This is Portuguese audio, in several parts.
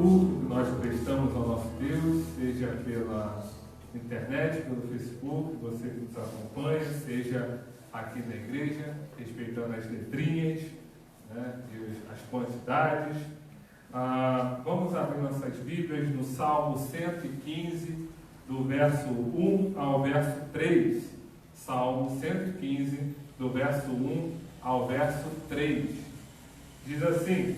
culto que nós prestamos ao nosso Deus, seja pela internet, pelo Facebook, você que nos acompanha, seja aqui na igreja, respeitando as letrinhas, né, e as quantidades. Vamos abrir nossas Bíblias no Salmo 115, do verso 1 ao verso 3. Salmo 115, do verso 1 ao verso 3. Diz assim: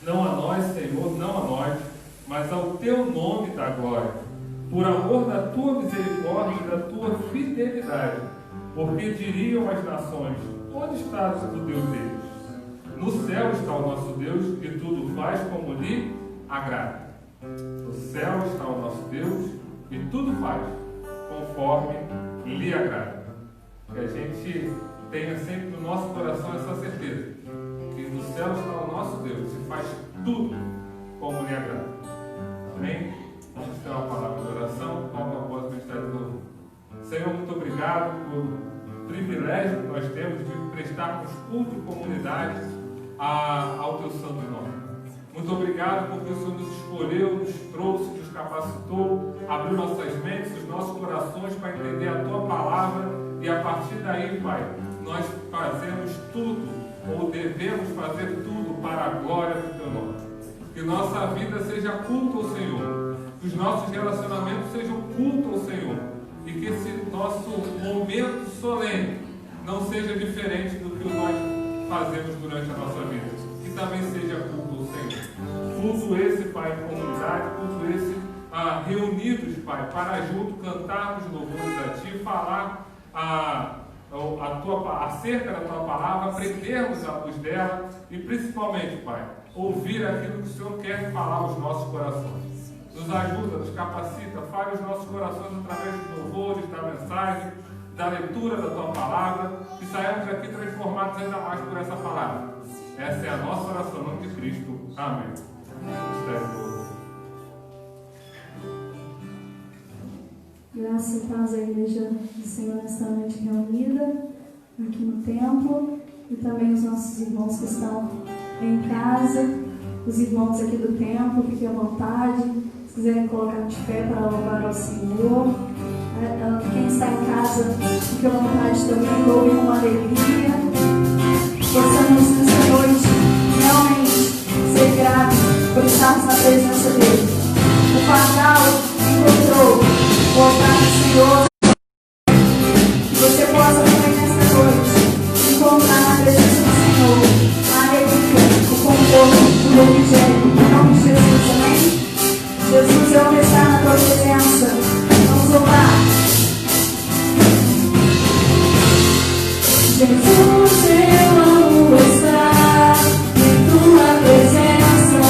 não a nós, Senhor, não a nós, mas ao teu nome da glória, por amor da tua misericórdia e da tua fidelidade. Porque diriam as nações: onde está o Deus deles? No céu está o nosso Deus, e tudo faz como lhe agrada. No céu está o nosso Deus, e tudo faz conforme lhe agrada. Que a gente tenha sempre no nosso coração essa certeza, que no céu está o nosso Deus, e faz tudo como lhe agrada. Amém? Vamos ter uma palavra de oração, logo após o ministério do louvor. Senhor, muito obrigado pelo privilégio que nós temos de prestarmos culto e comunidade ao teu santo nome. Muito obrigado porque o Senhor nos escolheu, nos trouxe, nos capacitou, abriu nossas mentes, os nossos corações para entender a tua palavra, e a partir daí, Pai, nós fazemos tudo, ou devemos fazer tudo para a glória do teu nome. Que nossa vida seja culto ao Senhor, que os nossos relacionamentos sejam culto ao Senhor, e que esse nosso momento solene não seja diferente do que nós fazemos durante a nossa vida, que também seja culto ao Senhor. Culto esse, Pai, em comunidade, culto esse reunidos, Pai, para junto cantarmos louvores a Ti, falar acerca da Tua palavra, aprendermos a luz dela e principalmente, Pai, ouvir aquilo que o Senhor quer falar aos nossos corações. Nos ajuda, nos capacita, fale os nossos corações através dos louvores, da mensagem, da leitura da Tua palavra, e saímos aqui transformados ainda mais por essa palavra. Essa é a nossa oração, em nome de Cristo. Amém. Graça e paz à igreja do Senhor nesta noite reunida aqui no templo, e também os nossos irmãos que estão em casa, os irmãos aqui do templo, fiquem à vontade, se quiserem colocar de pé para louvar ao Senhor. Quem está em casa, fique à vontade também, louve com alegria. Possamos nessa noite realmente ser gratos por estarmos na presença dele. O pardal encontrou o altar do Senhor. Que você possa também nesta noite encontrar na presença do Senhor a alegria, o conforto, o refrigério. Em nome de Jesus, amém? Jesus, eu amo estar na tua presença. Vamos louvar. Jesus, eu amo estar em tua presença.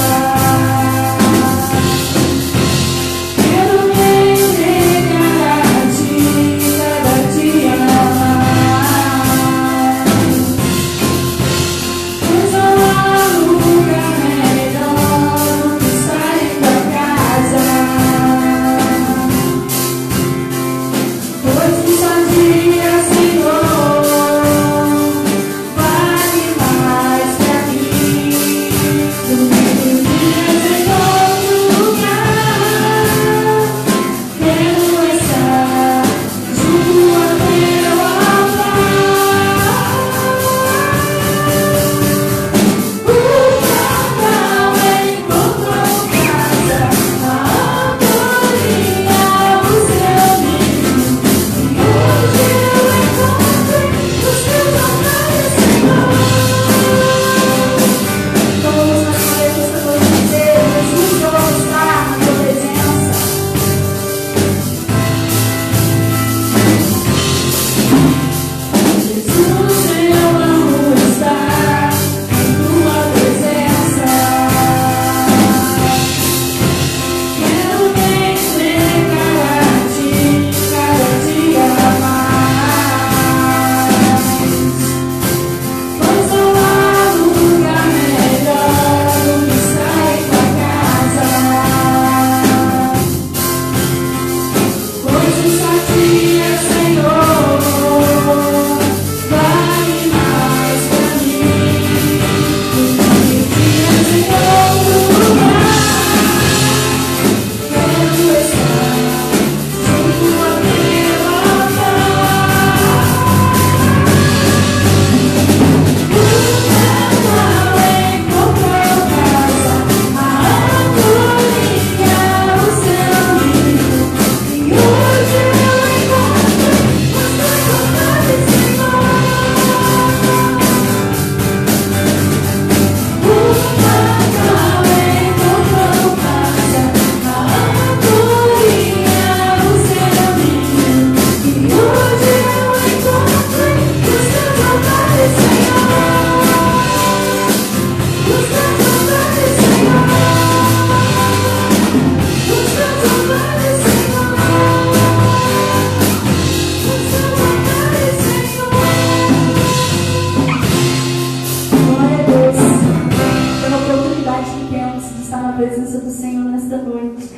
presença do Senhor nesta noite.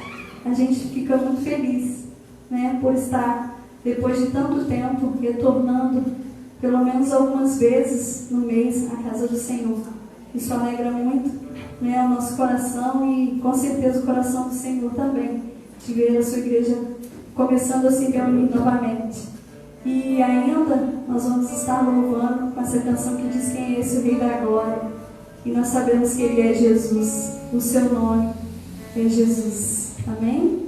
A gente fica muito feliz, né, por estar, depois de tanto tempo, retornando pelo menos algumas vezes no mês à casa do Senhor. Isso alegra muito, né, o nosso coração e com certeza o coração do Senhor também, de ver a sua igreja começando a se reunir novamente. E ainda nós vamos estar louvando com essa canção que diz quem é esse o Rei da Glória. E nós sabemos que Ele é Jesus, o seu nome é Jesus. Amém?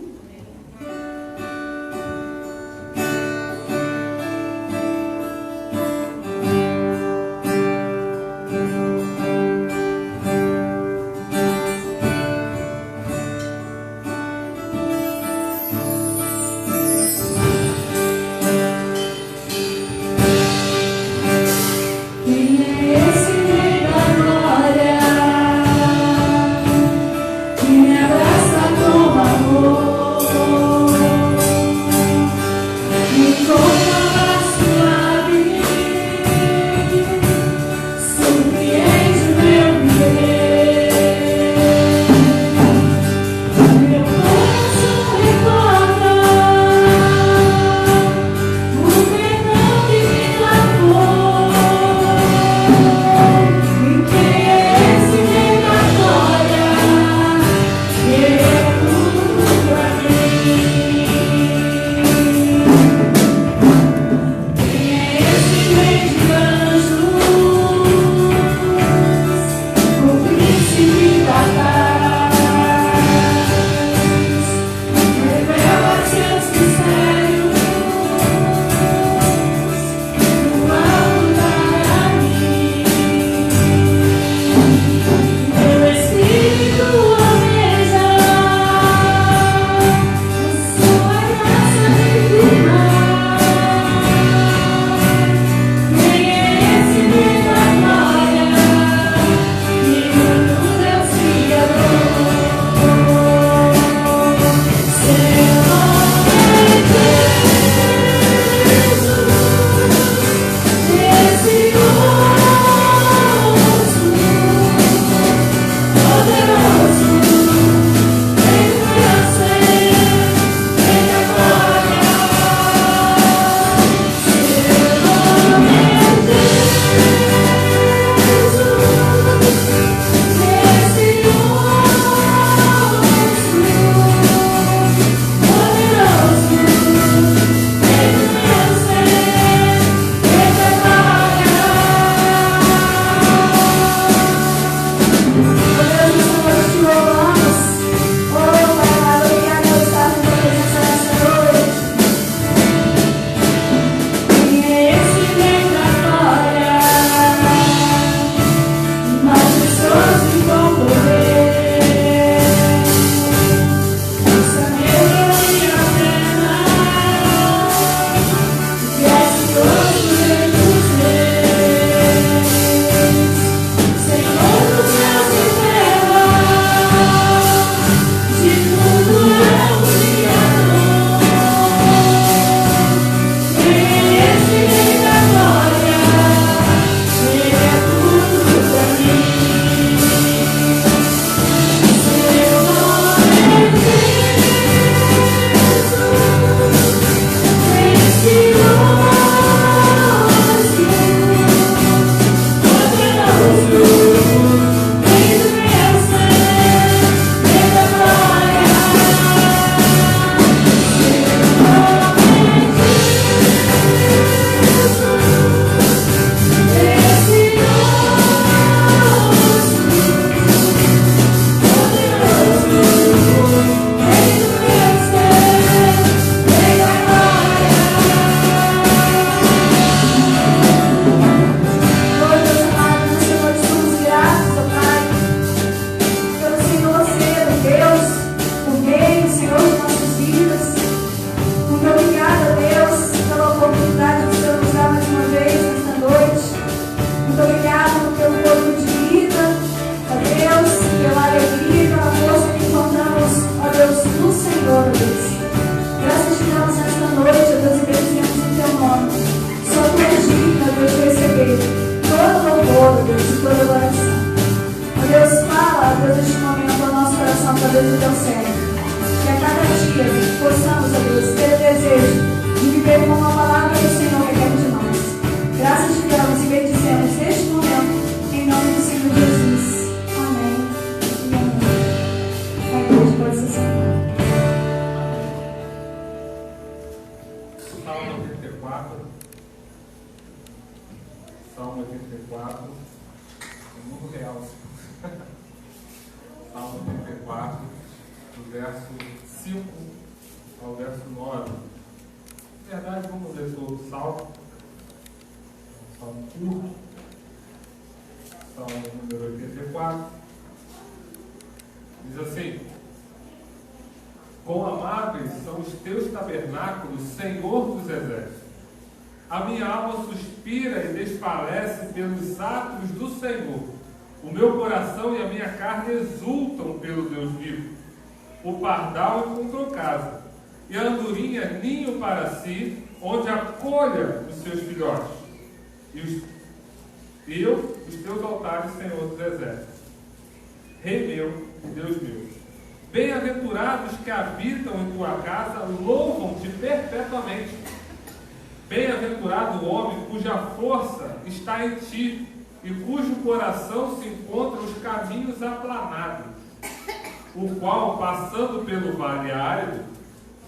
Deus, neste momento, ao nosso coração. coração através do teu servo. Que a cada dia possamos, ó Deus, ter o desejo de viver como a palavra do Senhor requer de nós. Graças te damos e bendizemos neste momento, em nome do Senhor Jesus. Amém e amém. A igreja pode se sentar. Salmo 84. Salmo 84. No mundo real. Salmo 84, do verso 5 ao verso 9. Na verdade, vamos ler todo o salmo. Salmo curto. Salmo número 84. Diz assim: quão amáveis são os teus tabernáculos, Senhor dos exércitos. A minha alma suspira e desfalece pelos atos do Senhor. O meu coração e a minha carne exultam pelo Deus vivo. O pardal encontrou casa, e a andorinha ninho para si, onde acolha os seus filhotes. E os teus altares, Senhor dos exércitos. Rei meu e Deus meu. Bem-aventurados que habitam em tua casa, louvam-te perpetuamente. Bem-aventurado o homem cuja força está em ti, e cujo coração se encontra os caminhos aplanados, o qual, passando pelo vale árido,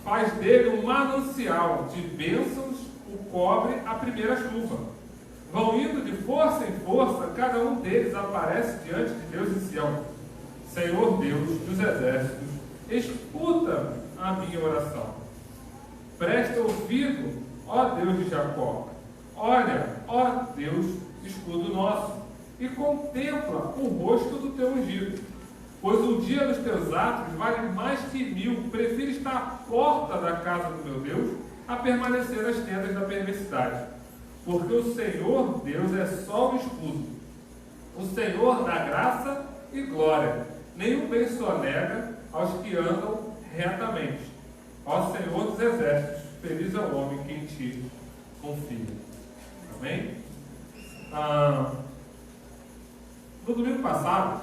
faz dele um manancial de bênçãos, o cobre a primeira chuva. Vão indo de força em força, cada um deles aparece diante de Deus em Sião. Senhor Deus dos exércitos, escuta a minha oração. Presta ouvido, ó Deus de Jacó. Olha, ó Deus, escudo nosso, e contempla o rosto do teu ungido. Pois um dia nos teus atos vale mais que 1000. Prefiro estar à porta da casa do meu Deus a permanecer nas tendas da perversidade. Porque o Senhor Deus é só o escudo. O Senhor dá graça e glória. Nenhum bem sonega aos que andam retamente. Ó Senhor dos exércitos, feliz é o homem que em ti confia. Amém? No domingo passado,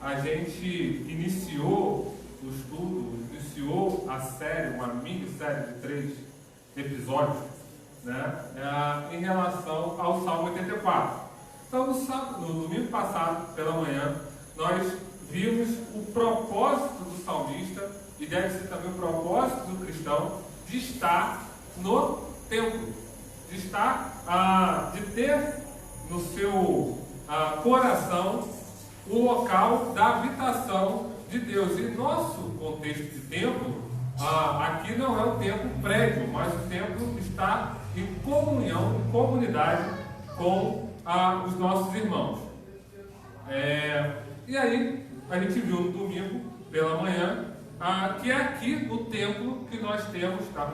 a gente iniciou o estudo, iniciou a série, uma minissérie de 3 episódios, né, em relação ao Salmo 84. Então, no domingo passado, pela manhã, nós vimos o propósito do salmista, e deve ser também o propósito do cristão, de estar no templo, de estar, de ter no seu coração o local da habitação de Deus. E nosso contexto de templo, aqui não é um templo prédio, mas o templo está em comunhão, em comunidade com os nossos irmãos. E aí, a gente viu no domingo, pela manhã, que é aqui no templo que nós temos na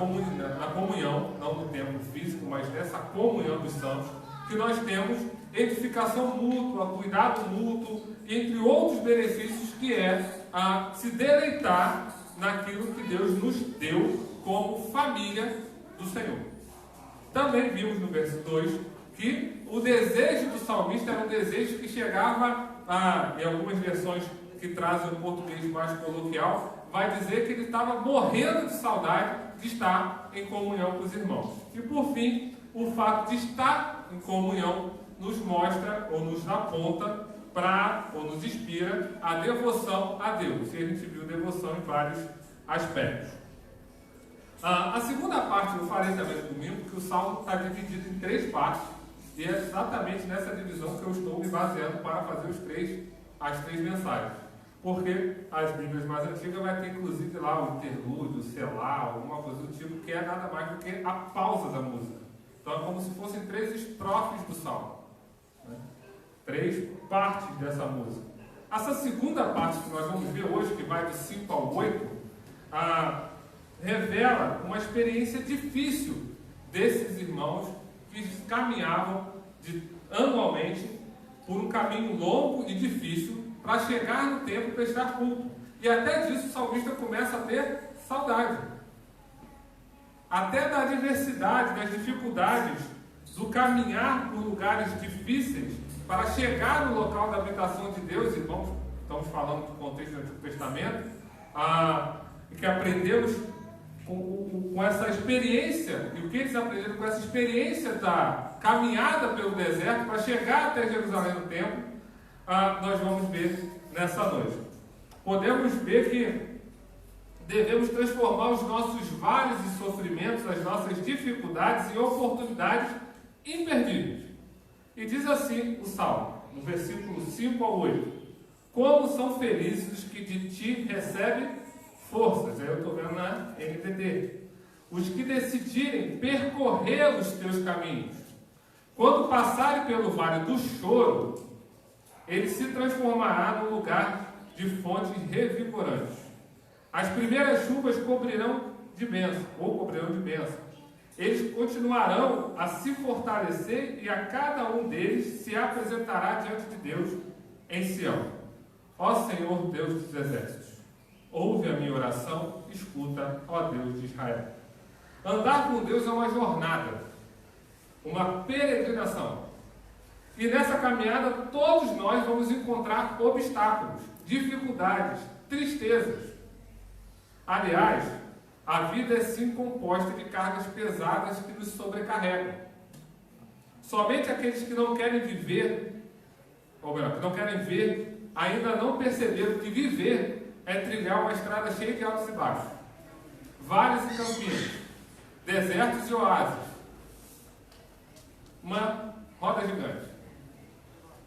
comunhão, não no templo físico, mas nessa comunhão dos santos, que nós temos edificação mútua, cuidado mútuo, entre outros benefícios, que é se deleitar naquilo que Deus nos deu como família do Senhor. Também vimos no verso 2 que o desejo do salmista era um desejo que chegava em algumas versões que trazem o português mais coloquial, vai dizer que ele estava morrendo de saudade de estar em comunhão com os irmãos. E por fim, o fato de estar em comunhão nos mostra ou nos aponta ou nos inspira a devoção a Deus. E a gente viu devoção em vários aspectos. A segunda parte eu farei também no domingo, que o Salmo está dividido em 3 partes, e é exatamente nessa divisão que eu estou me baseando para fazer as 3 mensagens. Porque as Bíblias mais antigas vai ter inclusive lá o interlúdio, o selá, alguma coisa do tipo, que é nada mais do que a pausa da música. Então é como se fossem 3 estrofes do Salmo, né? 3 partes dessa música. Essa segunda parte que nós vamos ver hoje, que vai do 5 ao 8, revela uma experiência difícil desses irmãos que caminhavam anualmente por um caminho longo e difícil para chegar no templo e prestar culto. E até disso o salmista começa a ter saudade. Até da adversidade, das dificuldades, do caminhar por lugares difíceis para chegar no local da habitação de Deus, irmãos, estamos falando do contexto do Antigo Testamento, e que aprendemos com essa experiência, e o que eles aprenderam com essa experiência da caminhada pelo deserto para chegar até Jerusalém no templo, nós vamos ver nessa noite. Podemos ver que devemos transformar os nossos vales e sofrimentos, as nossas dificuldades em oportunidades imperdíveis. E diz assim o Salmo, no versículo 5 ao 8: como são felizes os que de ti recebem forças. Aí eu estou vendo na NVT. Os que decidirem percorrer os teus caminhos. Quando passarem pelo vale do choro, ele se transformará num lugar de fontes revigorantes. As primeiras chuvas cobrirão de bênção, Eles continuarão a se fortalecer e a cada um deles se apresentará diante de Deus em Sião. Ó Senhor Deus dos exércitos, ouve a minha oração, escuta, ó Deus de Israel. Andar com Deus é uma jornada, uma peregrinação. E nessa caminhada todos nós vamos encontrar obstáculos, dificuldades, tristezas. Aliás, a vida é sim composta de cargas pesadas que nos sobrecarregam. Somente aqueles que não querem viver, ou melhor, que não querem ver, ainda não perceberam que viver é trilhar uma estrada cheia de altos e baixos, vales e campinas, desertos e oásis, uma roda gigante.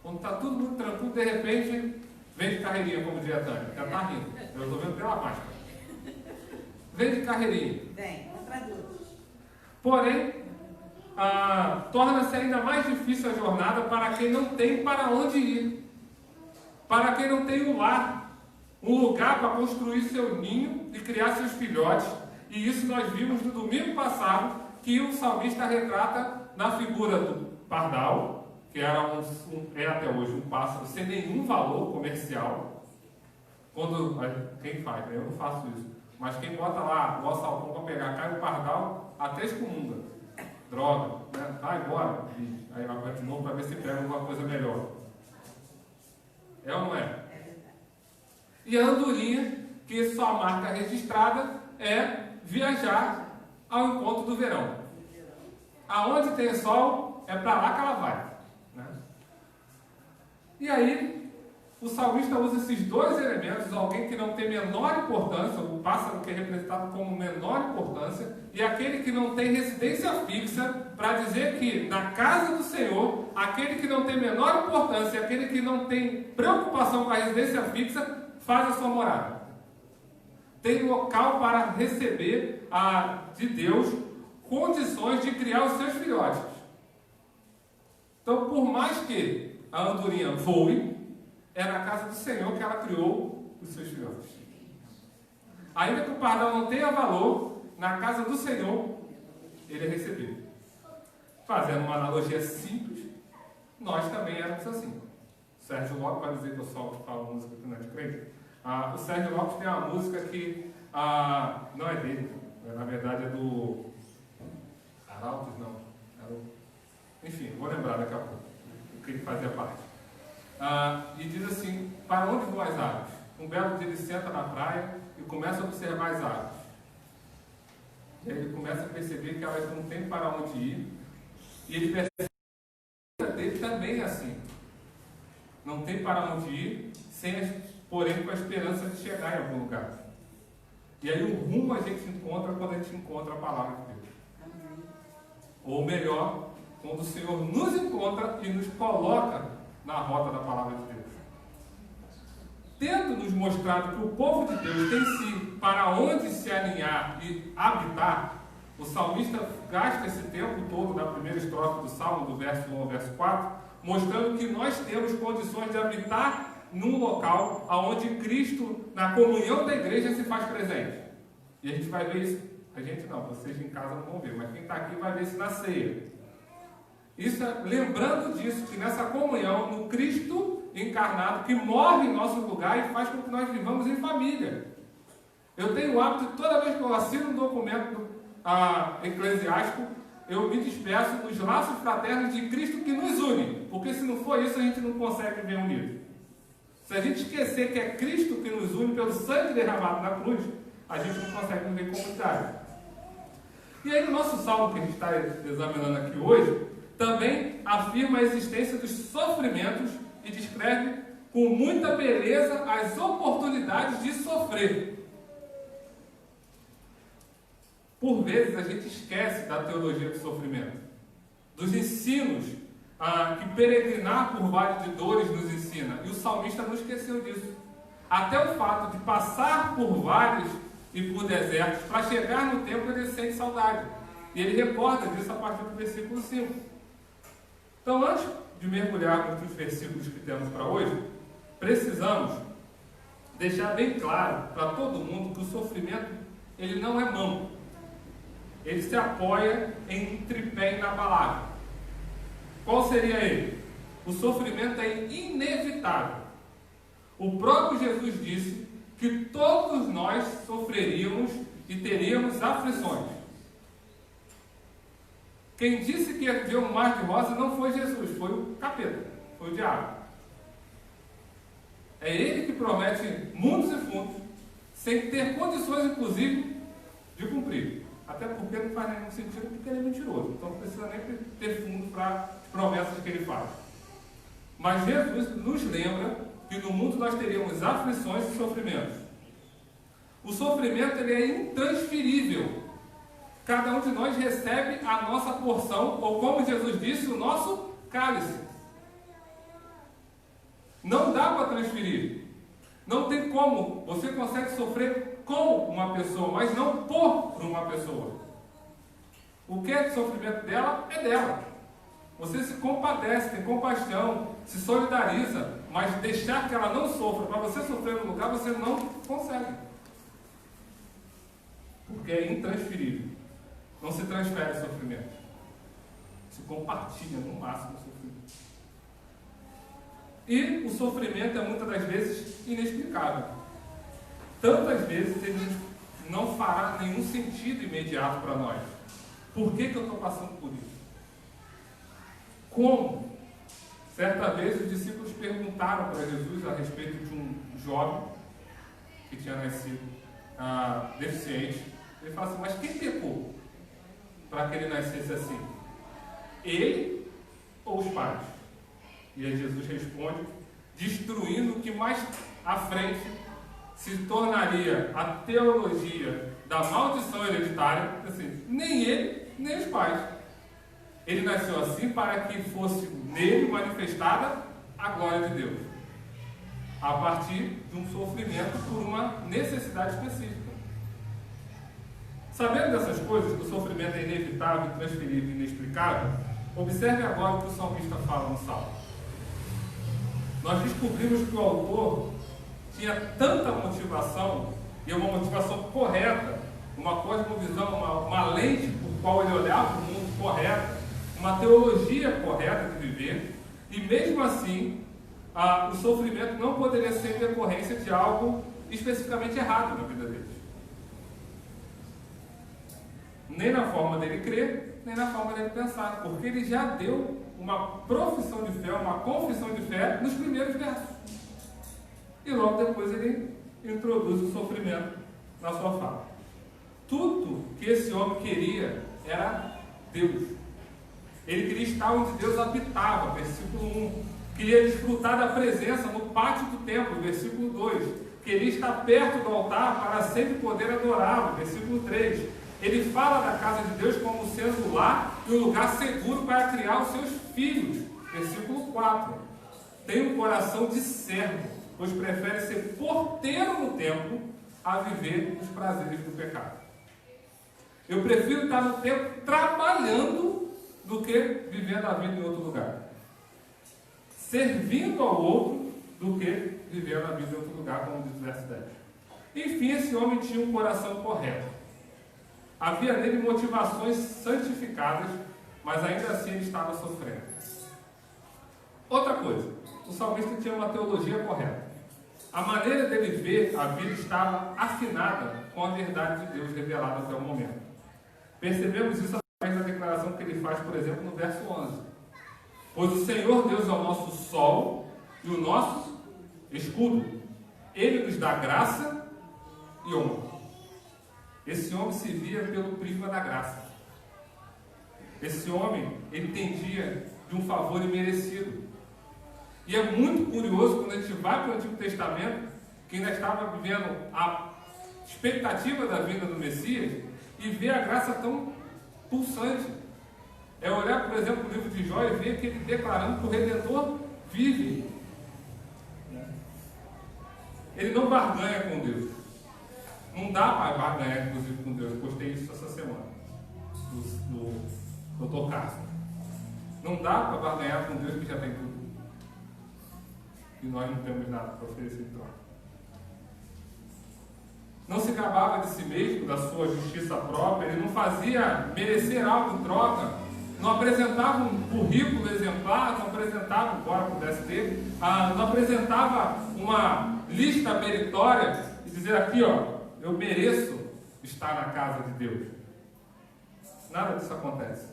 Quando está tudo muito tranquilo, de repente, vem de carreirinha, como diria a Tânia. Já está rindo. Eu estou vendo pela máscara. Vem de carreirinha. Vem, traduz. Porém, torna-se ainda mais difícil a jornada para quem não tem para onde ir. Para quem não tem um lar, um lugar para construir seu ninho e criar seus filhotes. E isso nós vimos no domingo passado, que o salmista retrata na figura do pardal, que é até hoje um pássaro sem nenhum valor comercial. Quem faz, eu não faço isso, mas quem bota lá o assaltão para pegar, cai o pardal, até excomunga. Droga, né? Vai embora. Aí vai de novo para ver se pega alguma coisa melhor. É ou não é? E a andorinha, que sua marca registrada é viajar ao encontro do verão. Aonde tem sol, é para lá que ela vai. Né? E aí, o salmista usa esses dois elementos, alguém que não tem menor importância, o pássaro que é representado como menor importância, e aquele que não tem residência fixa, para dizer que na casa do Senhor, aquele que não tem menor importância, aquele que não tem preocupação com a residência fixa, faz a sua morada. Tem local para receber de Deus condições de criar os seus filhotes. Então, por mais que a andorinha voe, é na casa do Senhor que ela criou os seus filhotes. Ainda que o pardal não tenha valor, na casa do Senhor ele é recebido. Fazendo uma analogia simples, nós também éramos assim. O Sérgio Lopes vai dizer que eu só falo música que não é de crente. O Sérgio Lopes tem uma música que não é dele, na verdade é do Arautos, não. Enfim, vou lembrar daqui a pouco o que ele fazia parte. E diz assim: para onde vão as aves? Um belo dia ele senta na praia e começa a observar as aves. E aí ele começa a perceber que elas não têm para onde ir. E ele percebe que a vida dele também é assim. Não tem para onde ir, porém com a esperança de chegar em algum lugar. E aí o rumo a gente encontra quando a gente encontra a palavra de Deus. Ou melhor, quando o Senhor nos encontra e nos coloca na rota da palavra de Deus. Tendo nos mostrado que o povo de Deus tem sim para onde se alinhar e habitar, o salmista gasta esse tempo todo na primeira estrofe do Salmo, do verso 1 ao verso 4, mostrando que nós temos condições de habitar num local onde Cristo, na comunhão da igreja, se faz presente. E a gente vai ver isso. A gente não, vocês em casa não vão ver, mas quem está aqui vai ver isso na ceia. Isso é lembrando disso, que nessa comunhão, no Cristo encarnado, que morre em nosso lugar e faz com que nós vivamos em família. Eu tenho o hábito de, toda vez que eu assino um documento eclesiástico, eu me despeço dos laços fraternos de Cristo que nos une, porque se não for isso, a gente não consegue viver unido. Se a gente esquecer que é Cristo que nos une pelo sangue derramado na cruz, a gente não consegue viver em comunidade. E aí, no nosso salmo que a gente está examinando aqui hoje, também afirma a existência dos sofrimentos e descreve com muita beleza as oportunidades de sofrer. Por vezes a gente esquece da teologia do sofrimento, dos ensinos que peregrinar por vale de dores nos ensina. E o salmista não esqueceu disso. Até o fato de passar por vales e por desertos, para chegar no templo ele sente saudade. E ele recorda disso a partir do versículo 5. Então, antes de mergulharmos nos versículos que temos para hoje, precisamos deixar bem claro para todo mundo que o sofrimento ele não é mão. Ele se apoia em um tripé inabalável. Qual seria ele? O sofrimento é inevitável. O próprio Jesus disse que todos nós sofreríamos e teríamos aflições. Quem disse que ia ver um mar de rosa não foi Jesus, foi o capeta, foi o diabo. É ele que promete mundos e fundos, sem ter condições, inclusive, de cumprir. Até porque não faz nenhum sentido, porque ele é mentiroso. Então não precisa nem ter fundo para as promessas que ele faz. Mas Jesus nos lembra que no mundo nós teríamos aflições e sofrimentos. O sofrimento ele é intransferível. Cada um de nós recebe a nossa porção, ou como Jesus disse, o nosso cálice. Não dá para transferir. Não tem como. Você consegue sofrer com uma pessoa, mas não por uma pessoa. O que é sofrimento dela é dela. Você se compadece, tem compaixão, se solidariza, mas deixar que ela não sofra, para você sofrer no lugar, você não consegue. Porque é intransferível. Não se transfere o sofrimento. Se compartilha no máximo o sofrimento. E o sofrimento é muitas das vezes inexplicável. Tantas vezes ele não fará nenhum sentido imediato para nós. Por que eu estou passando por isso? Como? Certa vez os discípulos perguntaram para Jesus a respeito de um jovem que tinha nascido deficiente. Ele fala assim, mas quem pecou para que ele nascesse assim? Ele ou os pais? E aí Jesus responde, destruindo o que mais à frente se tornaria a teologia da maldição hereditária, assim, nem ele, nem os pais. Ele nasceu assim para que fosse nele manifestada a glória de Deus, a partir de um sofrimento por uma necessidade específica. Sabendo dessas coisas, que o sofrimento é inevitável, intransferível e inexplicável, observe agora o que o salmista fala no Salmo. Nós descobrimos que o autor tinha tanta motivação, e uma motivação correta, uma cosmovisão, uma lente por qual ele olhava o mundo correta, uma teologia correta de viver, e mesmo assim, o sofrimento não poderia ser decorrência de algo especificamente errado na vida dele. Nem na forma dele crer, nem na forma dele pensar, porque ele já deu uma profissão de fé, uma confissão de fé nos primeiros versos. E logo depois ele introduz o sofrimento na sua fala. Tudo que esse homem queria era Deus. Ele queria estar onde Deus habitava, versículo 1. Queria desfrutar da presença no pátio do templo, versículo 2. Queria estar perto do altar para sempre poder adorá-lo, versículo 3. Ele fala da casa de Deus como sendo o lar e um lugar seguro para criar os seus filhos. Versículo 4. Tem um coração de servo, pois prefere ser porteiro no templo a viver os prazeres do pecado. Eu prefiro estar no templo trabalhando do que vivendo a vida em outro lugar. Servindo ao outro do que vivendo a vida em outro lugar, como diz o verso 10. Enfim, esse homem tinha um coração correto. Havia nele motivações santificadas, mas ainda assim ele estava sofrendo. Outra coisa, o salmista tinha uma teologia correta. A maneira dele ver a vida estava afinada com a verdade de Deus revelada até o momento. Percebemos isso através da declaração que ele faz, por exemplo, no verso 11. Pois o Senhor Deus é o nosso sol e o nosso escudo. Ele nos dá graça e honra. Esse homem se via pelo prisma da graça. Esse homem, ele entendia de um favor imerecido. E é muito curioso quando a gente vai para o Antigo Testamento, que ainda estava vivendo a expectativa da vinda do Messias, e ver a graça tão pulsante. É olhar, por exemplo, o livro de Jó e ver que ele declarando que o Redentor vive. Ele não barganha com Deus. Não dá para barganhar, inclusive, com Deus. Eu postei isso essa semana, do Dr. Cássio. Não dá para barganhar com Deus que já tem tudo. E nós não temos nada para oferecer em troca. Não se gabava de si mesmo, da sua justiça própria, ele não fazia merecer algo em troca, não apresentava um currículo exemplar, não apresentava, embora pudesse ter, não apresentava uma lista meritória e dizer aqui, ó, eu mereço estar na casa de Deus. Nada disso acontece.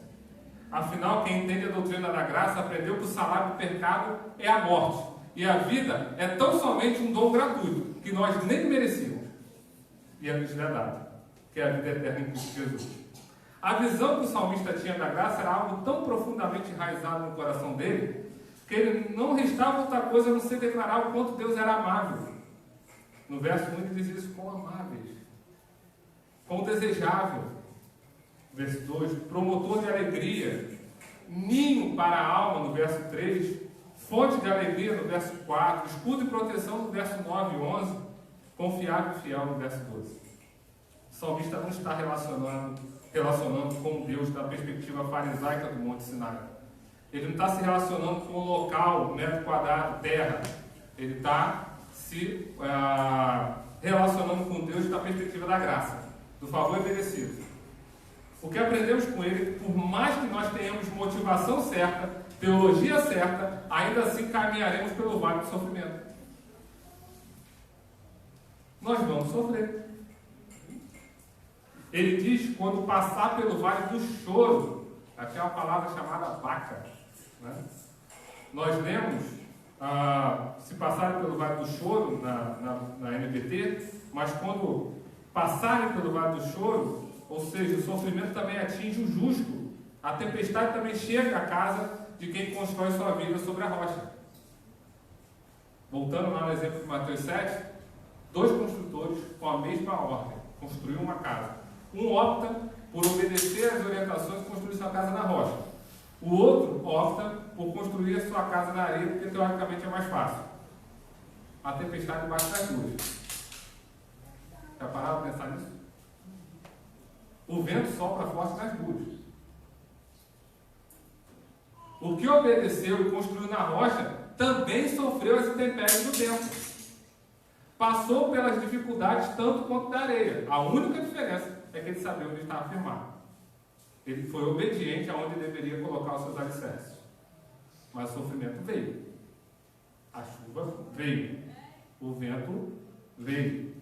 Afinal, quem entende a doutrina da graça aprendeu que o salário do pecado é a morte. E a vida é tão somente um dom gratuito, que nós nem merecíamos. E a nos é dada, que é a vida eterna em Cristo Jesus. A visão que o salmista tinha da graça era algo tão profundamente enraizado no coração dele, que ele não restava outra coisa a não ser declarar o quanto Deus era amável. No verso 1 ele diz isso: quão amáveis, quão desejável. Verso 2, promotor de alegria, ninho para a alma, no verso 3, fonte de alegria, no verso 4, escudo e proteção, no verso 9 e 11, confiável e fiel, no verso 12. O salmista não está relacionando com Deus da perspectiva farisaica do Monte Sinai. Ele não está se relacionando com o local, metro quadrado, terra. Ele está se relacionando com Deus da perspectiva da graça, do favor merecido. O que aprendemos com ele, por mais que nós tenhamos motivação certa, teologia certa, ainda assim caminharemos pelo vale do sofrimento. Nós vamos sofrer. Ele diz, quando passar pelo vale do choro, aqui é uma palavra chamada vaca. Né? Nós lemos, se passarem pelo vale do choro, na NVT, mas quando passarem pelo vale do choro, ou seja, o sofrimento também atinge o justo. A tempestade também chega à casa de quem constrói sua vida sobre a rocha. Voltando lá no exemplo de Mateus 7, 2 construtores com a mesma ordem construíram uma casa. Um opta por obedecer às orientações e construir sua casa na rocha. O outro opta por construir a sua casa na areia, porque teoricamente é mais fácil. A tempestade bate nas duas. Já pararam para pensar nisso? O vento sopra forte nas duas. O que obedeceu e construiu na rocha também sofreu as intempéries do tempo. Passou pelas dificuldades tanto quanto da areia. A única diferença é que ele sabia onde estava firmado. Ele foi obediente aonde deveria colocar os seus alicerces. Mas o sofrimento veio. A chuva veio. O vento veio.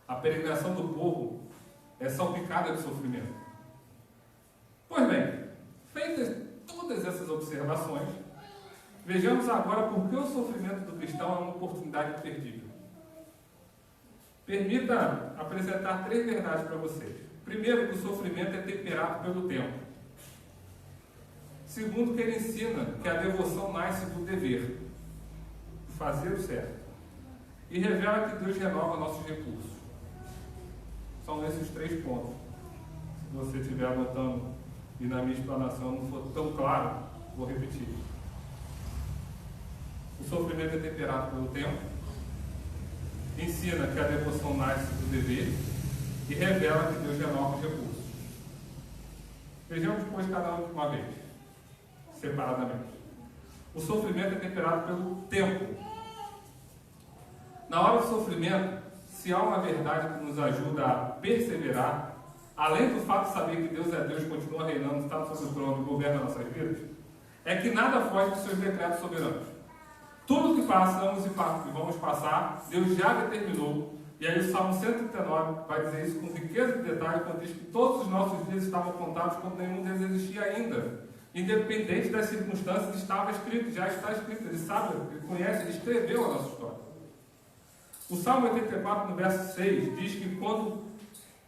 A peregrinação do povo é salpicada de sofrimento. Pois bem, feitas todas essas observações, vejamos agora por que o sofrimento do cristão é uma oportunidade imperdível. Permita apresentar 3 verdades para vocês. Primeiro, que o sofrimento é temperado pelo tempo. Segundo, que ele ensina que a devoção nasce do dever, de fazer o certo. E revela que Deus renova nossos recursos. São esses 3 pontos. Se você estiver anotando e na minha explanação não for tão claro, vou repetir. O sofrimento é temperado pelo tempo, ensina que a devoção nasce do dever e revela que Deus renova os recursos. Vejamos depois cada um de uma vez, separadamente. O sofrimento é temperado pelo tempo. Na hora do sofrimento, se há uma verdade que nos ajuda a perseverar, além do fato de saber que Deus é Deus, continua reinando, está no seu trono e governa nossas vidas, é que nada foge dos seus decretos soberanos. Tudo que passamos e vamos passar, Deus já determinou. E aí o Salmo 139 vai dizer isso com riqueza de detalhes, quando diz que todos os nossos dias estavam contados quando nenhum deles existia ainda. independente das circunstâncias, estava escrito, já está escrito, ele sabe, ele conhece, ele escreveu a nossa história. O Salmo 84, no verso 6, diz que quando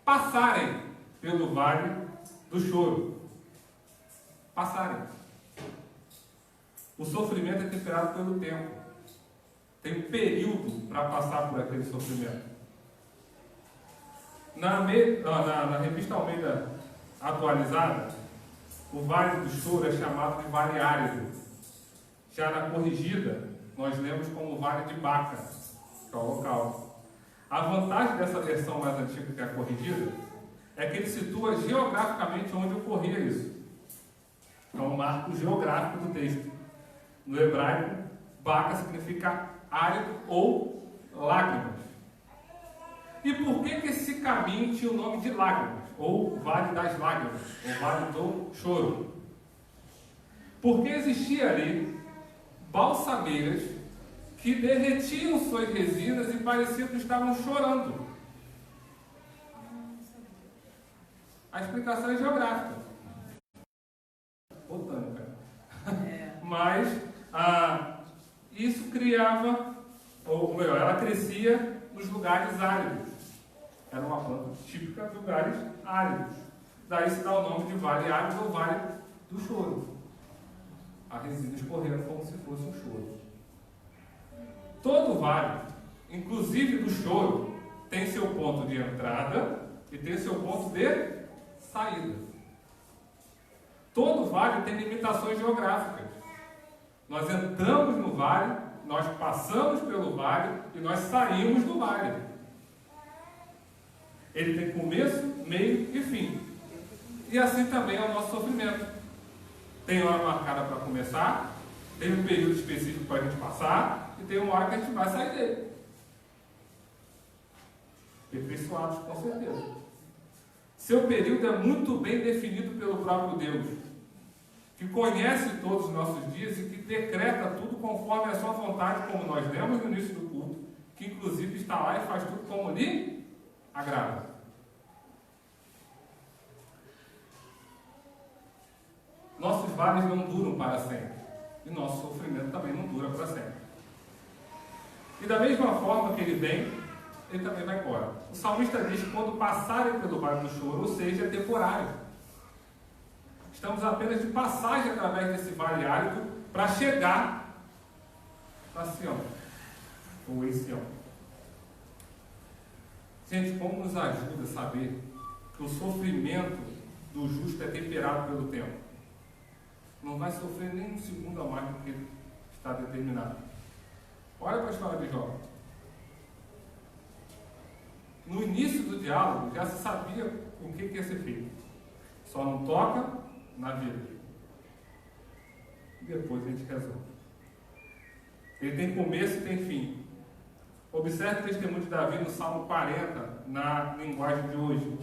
passarem pelo vale do choro, passarem. O sofrimento é temperado pelo tempo. Tem um período para passar por aquele sofrimento. Na revista Almeida atualizada, o Vale do Choro é chamado de Vale Árido. Já na corrigida, nós lemos como Vale de Baca, que é o local. A vantagem dessa versão mais antiga, que é a corrigida, é que ele situa geograficamente onde ocorria isso. É um marco geográfico do texto. No hebraico, Baca significa árido ou lágrimas. E por que esse caminho tinha o nome de lágrimas? Ou Vale das Lágrimas, ou Vale do Choro? Porque existia ali balsameiras que derretiam suas resinas e parecia que estavam chorando. A explicação é geográfica. Botânica. Mas isso criava, ou melhor, ela crescia nos lugares áridos. Era uma planta típica de lugares áridos. Daí se dá o nome de Vale Árido ou Vale do Choro. A resina escorrendo como se fosse um choro. Todo vale, inclusive do choro, tem seu ponto de entrada e tem seu ponto de saída. Todo vale tem limitações geográficas. Nós entramos no vale, nós passamos pelo vale e nós saímos do vale. Ele tem começo, meio e fim. E assim também é o nosso sofrimento. Tem hora marcada para começar, tem um período específico para a gente passar e tem uma hora que a gente vai sair dele. Aperfeiçoados, com certeza. Seu período é muito bem definido pelo próprio Deus, que conhece todos os nossos dias e que decreta tudo conforme a sua vontade, como nós lemos no início do culto, que inclusive está lá e faz tudo como lhe agrada. Nossos vales não duram para sempre. E nosso sofrimento também não dura para sempre. E da mesma forma que ele vem, ele também vai embora. O salmista diz que quando passarem pelo vale do choro, ou seja, é temporário. Estamos apenas de passagem através desse vale árido para chegar a Sião, ou em Sião. Gente, como nos ajuda a saber que o sofrimento do justo é temperado pelo tempo? Não vai sofrer nem um segundo a mais do que está determinado. Olha para a história de Jó. No início do diálogo, já se sabia o que ia ser feito. Só não toca na vida. Depois a gente resolve. Ele tem começo e tem fim. Observe o testemunho de Davi no Salmo 40, na linguagem de hoje.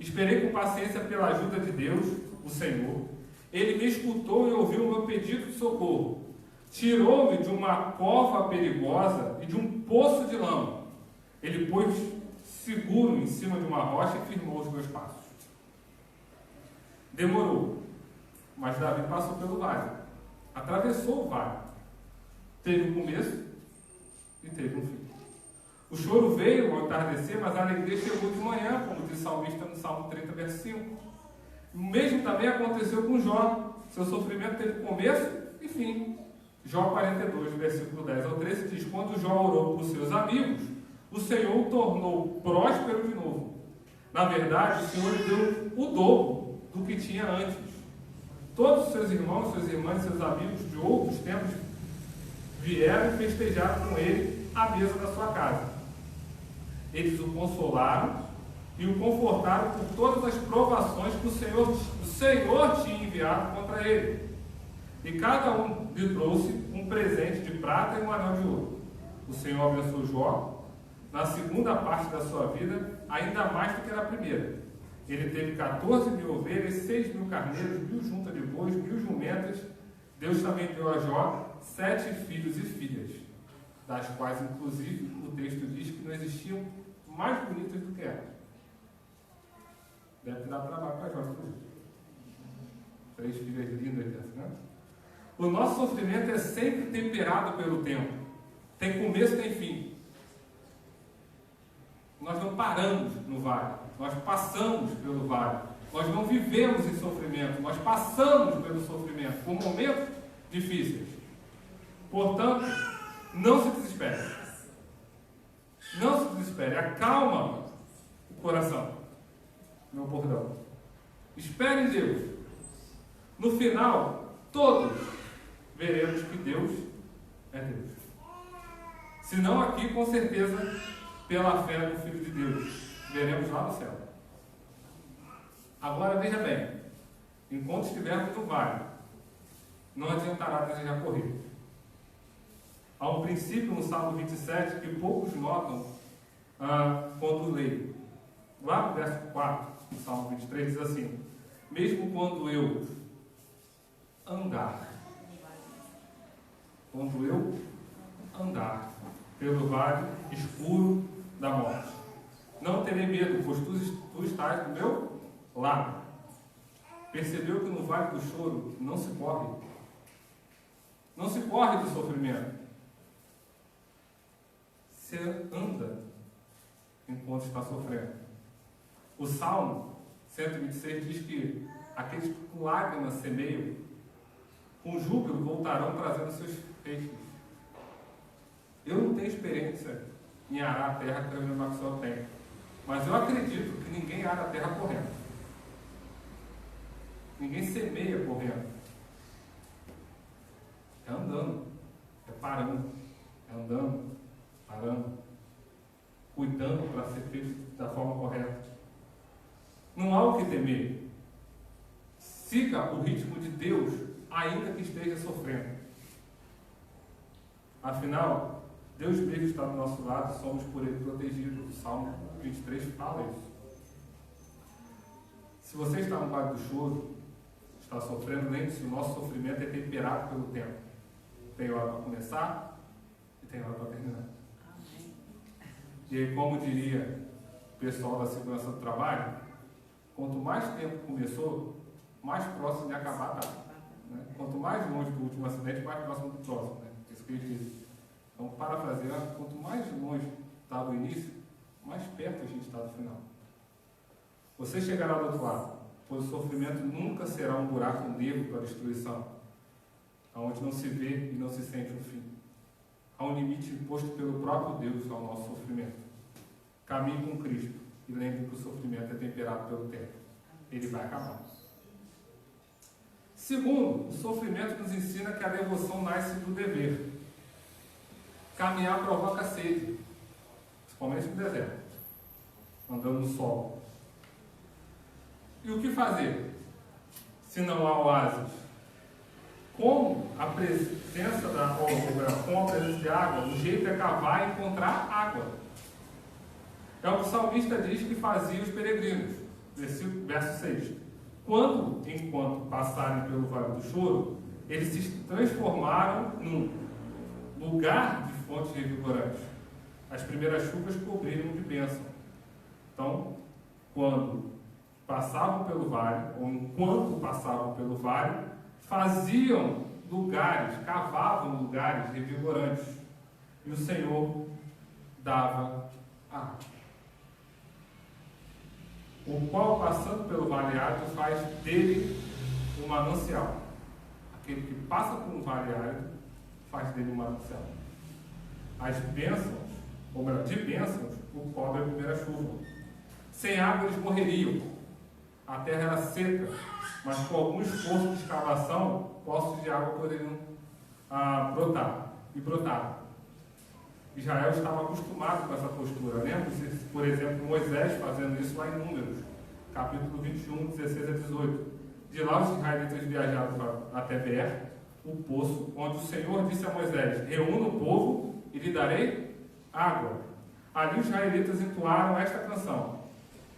Esperei com paciência pela ajuda de Deus, o Senhor. Ele me escutou e ouviu o meu pedido de socorro. Tirou-me de uma cova perigosa e de um poço de lama. Ele pôs seguro em cima de uma rocha e firmou os meus passos. Demorou, mas Davi passou pelo vale. Atravessou o vale. Teve um começo e teve um fim. O choro veio ao entardecer, mas a alegria chegou de manhã, como diz o salmista no Salmo 30, verso 5. O mesmo também aconteceu com Jó. Seu sofrimento teve começo e fim. Jó 42, versículo 10 ao 13 diz: quando Jó orou por seus amigos, o Senhor o tornou próspero de novo. Na verdade, o Senhor lhe deu o dobro do que tinha antes. Todos os seus irmãos, suas irmãs e seus amigos de outros tempos vieram e festejaram com ele à mesa da sua casa. Eles o consolaram e o confortaram por todas as provações que o Senhor tinha enviado contra ele. E cada um lhe trouxe um presente de prata e um anel de ouro. O Senhor abençoou Jó na segunda parte da sua vida, ainda mais do que na primeira. Ele teve 14.000 ovelhas, 6.000 carneiros, 1.000 juntas de bois, 1.000 jumentas. Deus também deu a Jó 7 filhos e filhas, das quais, inclusive, o texto diz que não existiam mais bonitas do que elas. Deve dar trabalho para Jó, inclusive. 3 filhas lindas dessas, né? O nosso sofrimento é sempre temperado pelo tempo. Tem começo e tem fim. Nós não paramos no vale. Nós passamos pelo vale. Nós não vivemos em sofrimento. Nós passamos pelo sofrimento, por momentos difíceis. Portanto, não se desespere. Não se desespere. Acalma o coração. Meu bordão. Espere em Deus. No final, todos veremos que Deus é Deus. Se não aqui, com certeza, pela fé no Filho de Deus, veremos lá no céu. Agora, veja bem, enquanto estivermos no vale, não adiantará desejar correr. Há um princípio no Salmo 27 que poucos notam quando leem. Lá no verso 4, no Salmo 23, diz assim: mesmo quando eu andar pelo vale escuro da morte, não terei medo, pois tu estás do meu lado. Percebeu que no vale do choro não se corre do sofrimento. Você anda enquanto está sofrendo. O Salmo 126 diz que aqueles que com lágrimas semeiam, com júbilo voltarão trazendo seus feixes. Eu não tenho experiência em arar a terra que a Reverenda Maxwell tem, mas eu acredito que ninguém ara a terra correndo. Ninguém semeia correndo. É andando, é parando, é andando, parando, cuidando para ser feito da forma correta. Não há o que temer. Siga o ritmo de Deus, ainda que esteja sofrendo. Afinal, Deus mesmo está do nosso lado, somos por Ele protegidos. O Salmo 23 fala isso. Se você está no vale do choro, está sofrendo, lembre-se, o nosso sofrimento é temperado pelo tempo. Tem hora para começar e tem hora para terminar. E aí, como diria o pessoal da segurança do trabalho, quanto mais tempo começou, mais próximo de acabar está. Né? Quanto mais longe do último acidente, mais próximo do próximo. Né? Isso que eles dizem. Então, parafraseando, quanto mais longe está do início, mais perto a gente está do final. Você chegará do outro lado, pois o sofrimento nunca será um buraco negro para a destruição, onde não se vê e não se sente o fim. Há um limite imposto pelo próprio Deus ao nosso sofrimento. Caminhe com Cristo e lembre que o sofrimento é temperado pelo tempo. Ele vai acabar. Segundo, o sofrimento nos ensina que a devoção nasce do dever. Caminhar provoca sede, principalmente no deserto, andando no sol. E o que fazer se não há oásis? Com a presença de água, o jeito é cavar e encontrar água. É o que o salmista diz que fazia os peregrinos, verso 6. Enquanto passarem pelo vale do choro, eles se transformaram num lugar de fontes revigorantes. As primeiras chuvas cobriram de bênção. Então, quando passavam pelo vale, ou enquanto passavam pelo vale, faziam lugares, cavavam lugares revigorantes. E o Senhor dava água. O qual, passando pelo vale árido, faz dele um manancial. Aquele que passa por um vale árido, faz dele um manancial. As bênçãos, ou melhor, de bênçãos, o cobre a primeira chuva. Sem água eles morreriam. A terra era seca, mas com algum esforço de escavação, poços de água poderiam brotar. E brotaram. Israel estava acostumado com essa postura. Lembra-se, por exemplo, Moisés fazendo isso lá em Números, capítulo 21, 16 a 18. De lá os israelitas viajaram até Beer, o poço, onde o Senhor disse a Moisés: reúna o povo e lhe darei água. Ali os israelitas entoaram esta canção: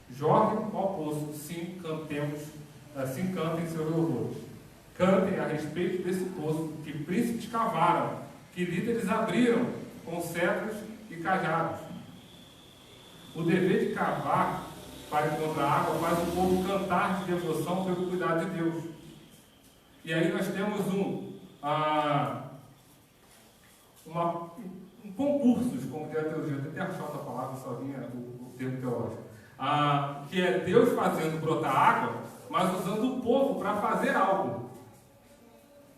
jorre ao poço, sim, cantem seus louvores. Cantem a respeito desse poço que príncipes cavaram, que líderes abriram com cetros e cajados. O dever de cavar para encontrar água faz o povo cantar de devoção pelo cuidado de Deus. E aí nós temos concursos, como que é a teologia, eu tentei achar outra palavra, só vinha o termo teológico, que é Deus fazendo brotar água, mas usando o povo para fazer algo.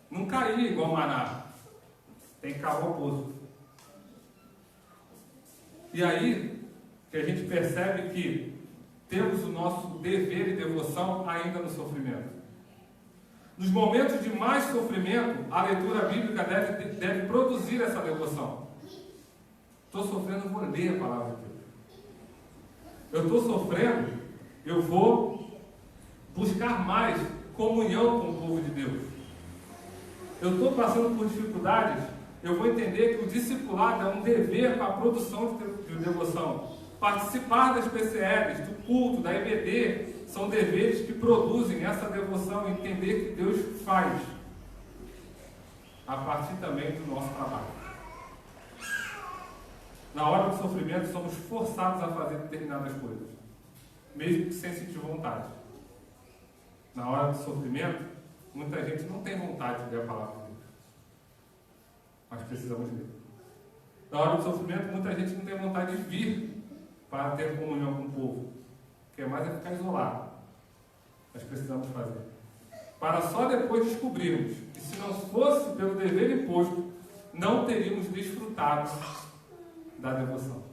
Não cair igual maná, tem que cavar o poço. E aí que a gente percebe que temos o nosso dever e devoção ainda no sofrimento. Nos momentos de mais sofrimento, a leitura bíblica deve produzir essa devoção. Estou sofrendo, vou ler a palavra de Deus. Eu estou sofrendo, eu vou buscar mais comunhão com o povo de Deus. Eu estou passando por dificuldades, eu vou entender que o discipulado é um dever para a produção de devoção. Participar das PCLs, do culto, da EBD, são deveres que produzem essa devoção, entender que Deus faz, a partir também do nosso trabalho. Na hora do sofrimento, somos forçados a fazer determinadas coisas, mesmo que sem sentir vontade. Na hora do sofrimento, muita gente não tem vontade de ler a palavra de Deus, mas precisamos ler. Na hora do sofrimento, muita gente não tem vontade de vir para ter comunhão com o povo, que é mais ficar isolado. Nós precisamos fazer. Para só depois descobrirmos que se não fosse pelo dever imposto, não teríamos desfrutado da devoção.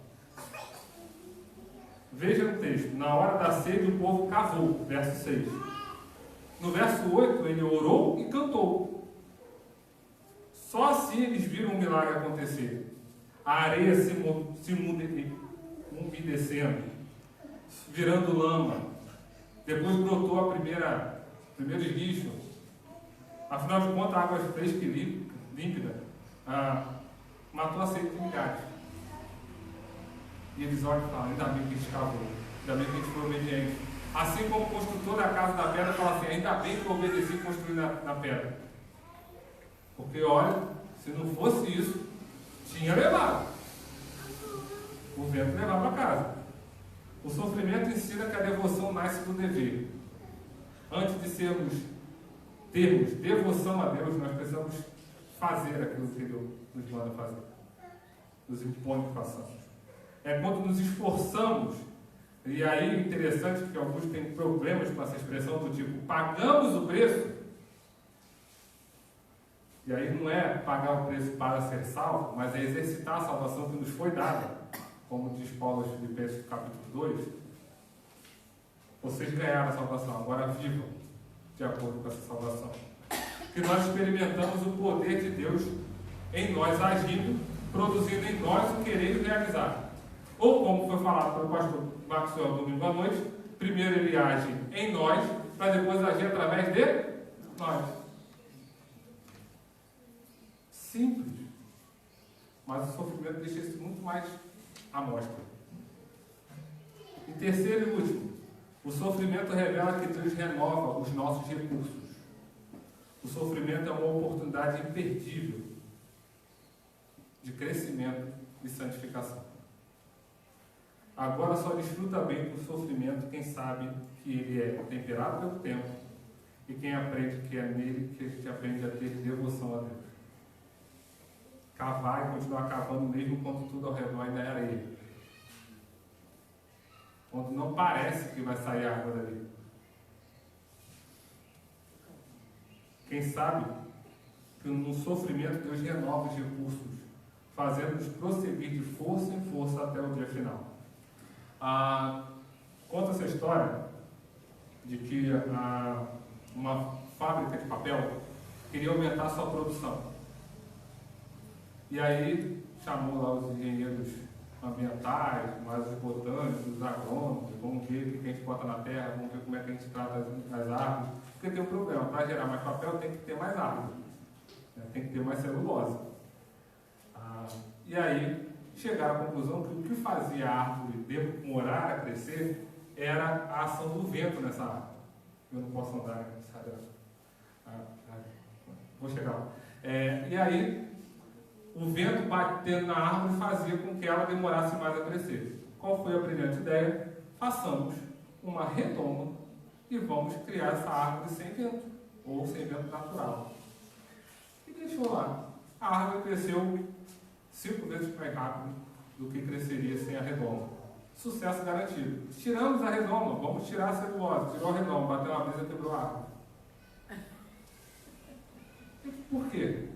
Veja no texto, na hora da sede o povo cavou, verso 6. No verso 8 ele orou e cantou. Só assim eles viram um milagre acontecer. A areia se umedecendo, virando lama. Depois brotou primeiro esguicho. Afinal de contas, águas frescas e límpidas matou a sede de milhares. E eles olham e falam, ainda bem que a gente cavou, ainda bem que a gente foi obediente. Assim como o construtor da casa da pedra fala assim, ainda bem que eu obedeci construir na pedra. Porque olha, se não fosse isso, tinha levado. O vento levava para casa. O sofrimento ensina que a devoção nasce do dever. Antes de termos devoção a Deus, nós precisamos fazer aquilo que Ele nos manda fazer. Nos impõe que façamos. É quando nos esforçamos, e aí interessante que alguns têm problemas com essa expressão do tipo, pagamos o preço, e aí não é pagar o preço para ser salvo, mas é exercitar a salvação que nos foi dada, como diz Paulo aos Filipenses capítulo 2, vocês ganharam a salvação, agora vivam de acordo com essa salvação. Que nós experimentamos o poder de Deus em nós agindo, produzindo em nós o querer e realizar. Ou como foi falado pelo pastor Maxwell domingo à noite, primeiro ele age em nós, para depois agir através de nós. Simples. Mas o sofrimento deixa isso muito mais à mostra. Em terceiro e último, o sofrimento revela que Deus renova os nossos recursos. O sofrimento é uma oportunidade imperdível de crescimento e santificação. Agora só desfruta bem do sofrimento quem sabe que ele é temperado pelo tempo e quem aprende que é nele que a gente aprende a ter devoção a Deus. Cavar e continuar cavando mesmo quando tudo ao redor ainda é areia. Quando não parece que vai sair água dali. Quem sabe que no sofrimento Deus renova os recursos, fazendo-nos prosseguir de força em força até o dia final. Conta essa história de que uma fábrica de papel queria aumentar sua produção. E aí chamou lá os engenheiros ambientais, mais os botânicos, os agrônomos, vamos ver o que a gente bota na terra, vamos ver como é que a gente trata as árvores. Porque tem um problema, para gerar mais papel tem que ter mais árvore, né? Tem que ter mais celulose. E aí chegaram à conclusão que o que fazia a árvore demorar a crescer era a ação do vento nessa árvore. Eu não posso andar nessa árvore. Vou chegar lá. E aí, o vento batendo na árvore fazia com que ela demorasse mais a crescer. Qual foi a brilhante ideia? Façamos uma redoma e vamos criar essa árvore sem vento. ou sem vento natural. E deixou lá. A árvore cresceu 5 vezes mais rápido do que cresceria sem a redoma. Sucesso garantido. Tiramos a redoma, vamos tirar a celulose. Tirou a redoma, bateu uma mesa, quebrou a árvore. Por quê?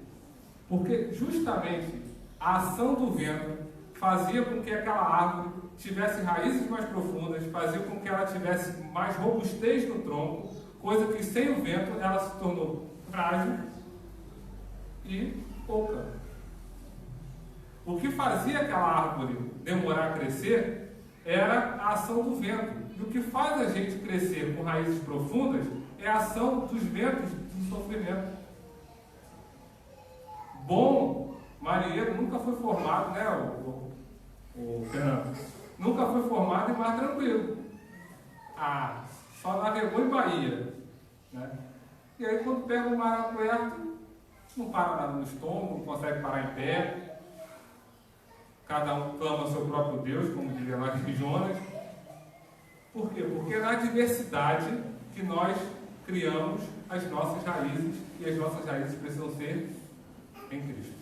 Porque justamente a ação do vento fazia com que aquela árvore tivesse raízes mais profundas, fazia com que ela tivesse mais robustez no tronco, coisa que sem o vento ela se tornou frágil e pouca. O que fazia aquela árvore demorar a crescer era a ação do vento. E o que faz a gente crescer com raízes profundas é a ação dos ventos do sofrimento. Bom marinheiro nunca foi formado, né, o Fernando? Nunca foi formado em mar tranquilo. Só navegou em Bahia. Né? E aí quando pega o mar aberto, não para nada no estômago, não consegue parar em pé. Cada um clama ao seu próprio Deus, como diria lá em Jonas. Por quê? Porque é na adversidade que nós criamos as nossas raízes, e as nossas raízes precisam ser em Cristo.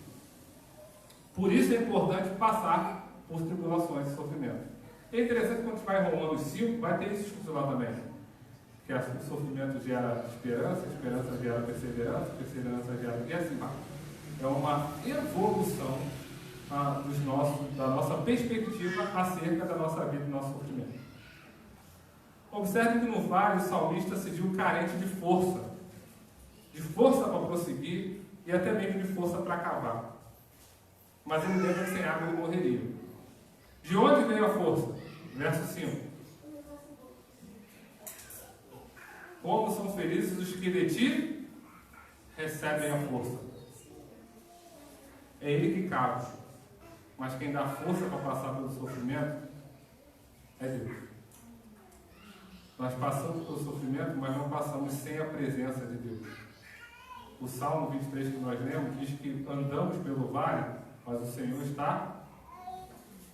Por isso é importante passar por tribulações e sofrimento. É interessante quando a gente vai em Romanos 5, vai ter esse estudo lá também. Que o sofrimento gera esperança, a esperança gera perseverança, a perseverança gera... E assim vai. É uma evolução da nossa perspectiva acerca da nossa vida e do nosso sofrimento. Observe que no vale o salmista se viu carente de força para prosseguir e até mesmo de força para acabar. Mas ele lembra que sem água ele morreria. De onde veio a força? Verso 5. Como são felizes os que de ti recebem a força. É ele que cabe. Mas quem dá força para passar pelo sofrimento é Deus. Nós passamos pelo sofrimento, mas não passamos sem a presença de Deus. O Salmo 23 que nós lemos diz que andamos pelo vale, mas o Senhor está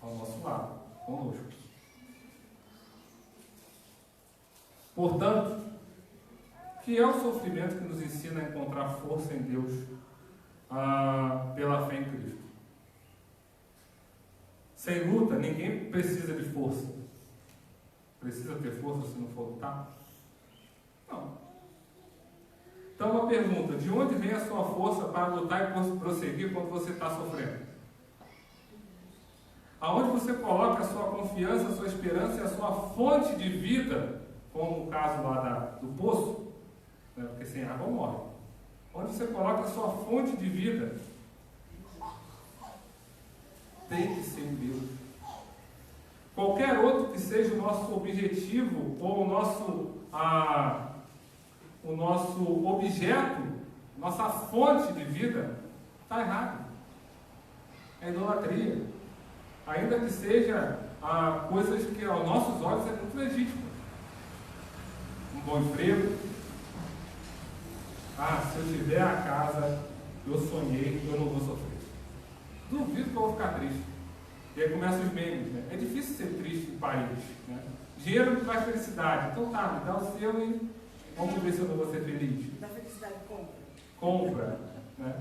ao nosso lado, conosco. Portanto, que é o sofrimento que nos ensina a encontrar força em Deus pela fé em Cristo. Sem luta, ninguém precisa de força. Precisa ter força se não for lutar? Não. Então, uma pergunta: de onde vem a sua força para lutar e prosseguir quando você está sofrendo? Aonde você coloca a sua confiança, a sua esperança e a sua fonte de vida, como o caso lá do poço, né? Porque sem água morre. Onde você coloca a sua fonte de vida, tem que ser em Deus. Qualquer outro que seja o nosso objetivo ou o nosso objeto, nossa fonte de vida, está errado. É idolatria. Ainda que seja coisas que aos nossos olhos é muito legítimo. Um bom emprego. Se eu tiver a casa, eu sonhei, eu não vou sofrer. Duvido que eu vou ficar triste. E aí começam os memes, né? É difícil ser triste em Paris, né? Dinheiro não traz felicidade. Então tá, me dá o seu e vamos ver se eu não vou ser feliz. Da felicidade compra. Compra, né?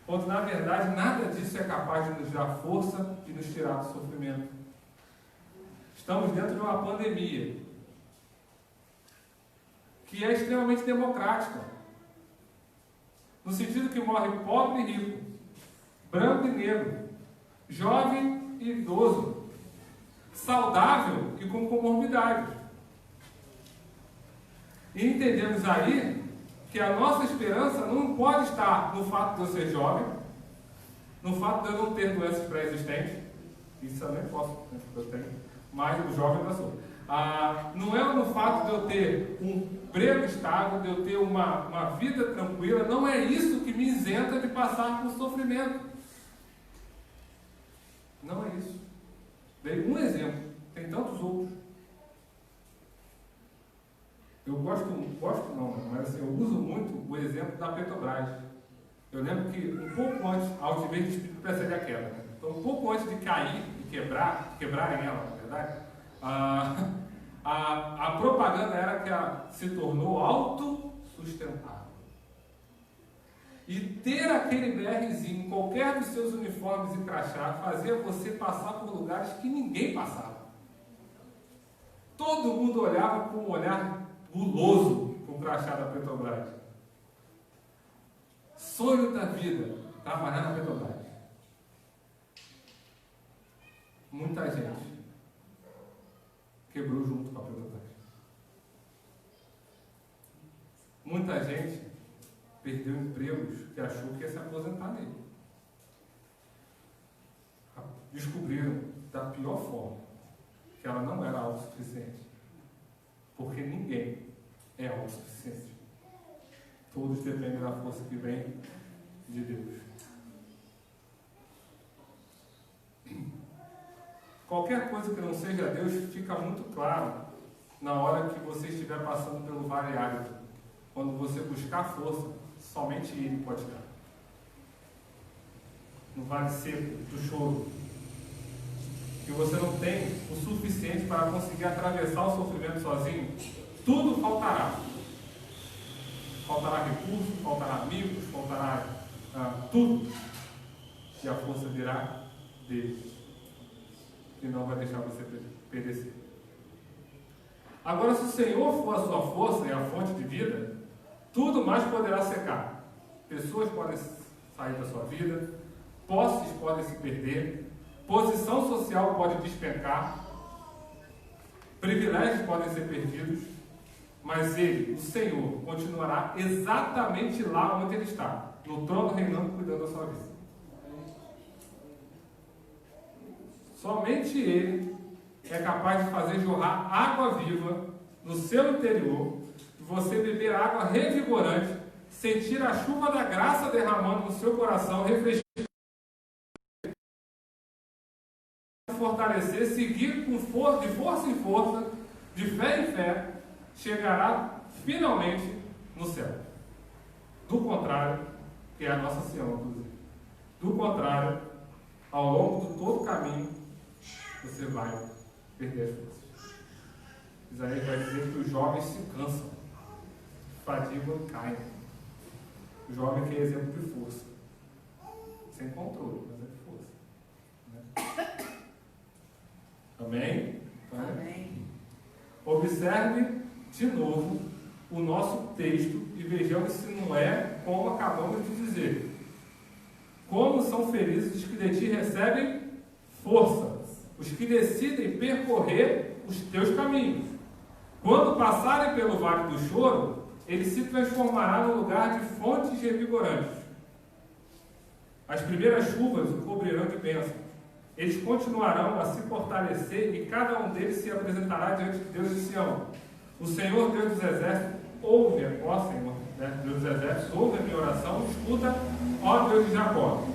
Quando na verdade nada disso é capaz de nos dar força e nos tirar do sofrimento. Estamos dentro de uma pandemia que é extremamente democrática. No sentido que morre pobre e rico, branco e negro, jovem e idoso, saudável e com comorbidades. E entendemos aí que a nossa esperança não pode estar no fato de eu ser jovem, no fato de eu não ter doenças pré-existentes, isso eu nem posso, né, porque eu tenho, mas o jovem eu sou. Não é no fato de eu ter um emprego estável, de eu ter uma vida tranquila, não é isso que me isenta de passar por sofrimento. Não é isso. Dei um exemplo, tem tantos outros. Eu gosto não, mas assim, eu uso muito o exemplo da Petrobras. Eu lembro que um pouco antes, a altivez de espírito precede a queda, né? Então um pouco antes de cair e quebrarem ela, na verdade, a propaganda era que ela se tornou autossustentável. E ter aquele BRzinho em qualquer dos seus uniformes e crachá fazia você passar por lugares que ninguém passava. Todo mundo olhava com um olhar guloso com o crachá da Petrobras. Sonho da vida, trabalhar na Petrobras. Muita gente quebrou junto com a Petrobras. Muita gente perdeu empregos que achou que ia se aposentar nele. Descobriram da pior forma que ela não era autossuficiente. Porque ninguém é autossuficiente. Todos dependem da força que vem de Deus. Qualquer coisa que não seja Deus fica muito claro na hora que você estiver passando pelo vale árido. Quando você buscar força, somente Ele pode dar. No vale seco do choro, que você não tem o suficiente para conseguir atravessar o sofrimento sozinho, tudo faltará. Faltará recursos, faltará amigos, faltará tudo. E a força virá dele. E não vai deixar você perecer. Agora, se o Senhor for a sua força e a fonte de vida, tudo mais poderá secar. Pessoas podem sair da sua vida, posses podem se perder, posição social pode despencar, privilégios podem ser perdidos, mas Ele, o Senhor, continuará exatamente lá onde Ele está, no trono reinando, cuidando da sua vida. Somente Ele é capaz de fazer jorrar água viva no seu interior, você beber água revigorante, sentir a chuva da graça derramando no seu coração, refrescando, fortalecer, seguir de força em força, de fé em fé, chegará finalmente no céu. Do contrário, que é a nossa Sião, inclusive. Do contrário, ao longo de todo o caminho, você vai perder as forças. Isaías vai dizer que os jovens se cansam, fadigam e caem. O jovem que é exemplo de força. Sem controle, mas é de força. Né? Amém? Amém. Observe de novo o nosso texto e vejamos se não é como acabamos de dizer. Como são felizes os que de ti recebem força, os que decidem percorrer os teus caminhos. Quando passarem pelo vale do choro, ele se transformará no lugar de fontes revigorantes. As primeiras chuvas o cobrirão de bênçãos. Eles continuarão a se fortalecer e cada um deles se apresentará diante de Deus de Sião. O Senhor, Deus dos Exércitos, ouve, ó Senhor, né? Deus dos Exércitos, ouve a minha oração, escuta, ó Deus de Jacó.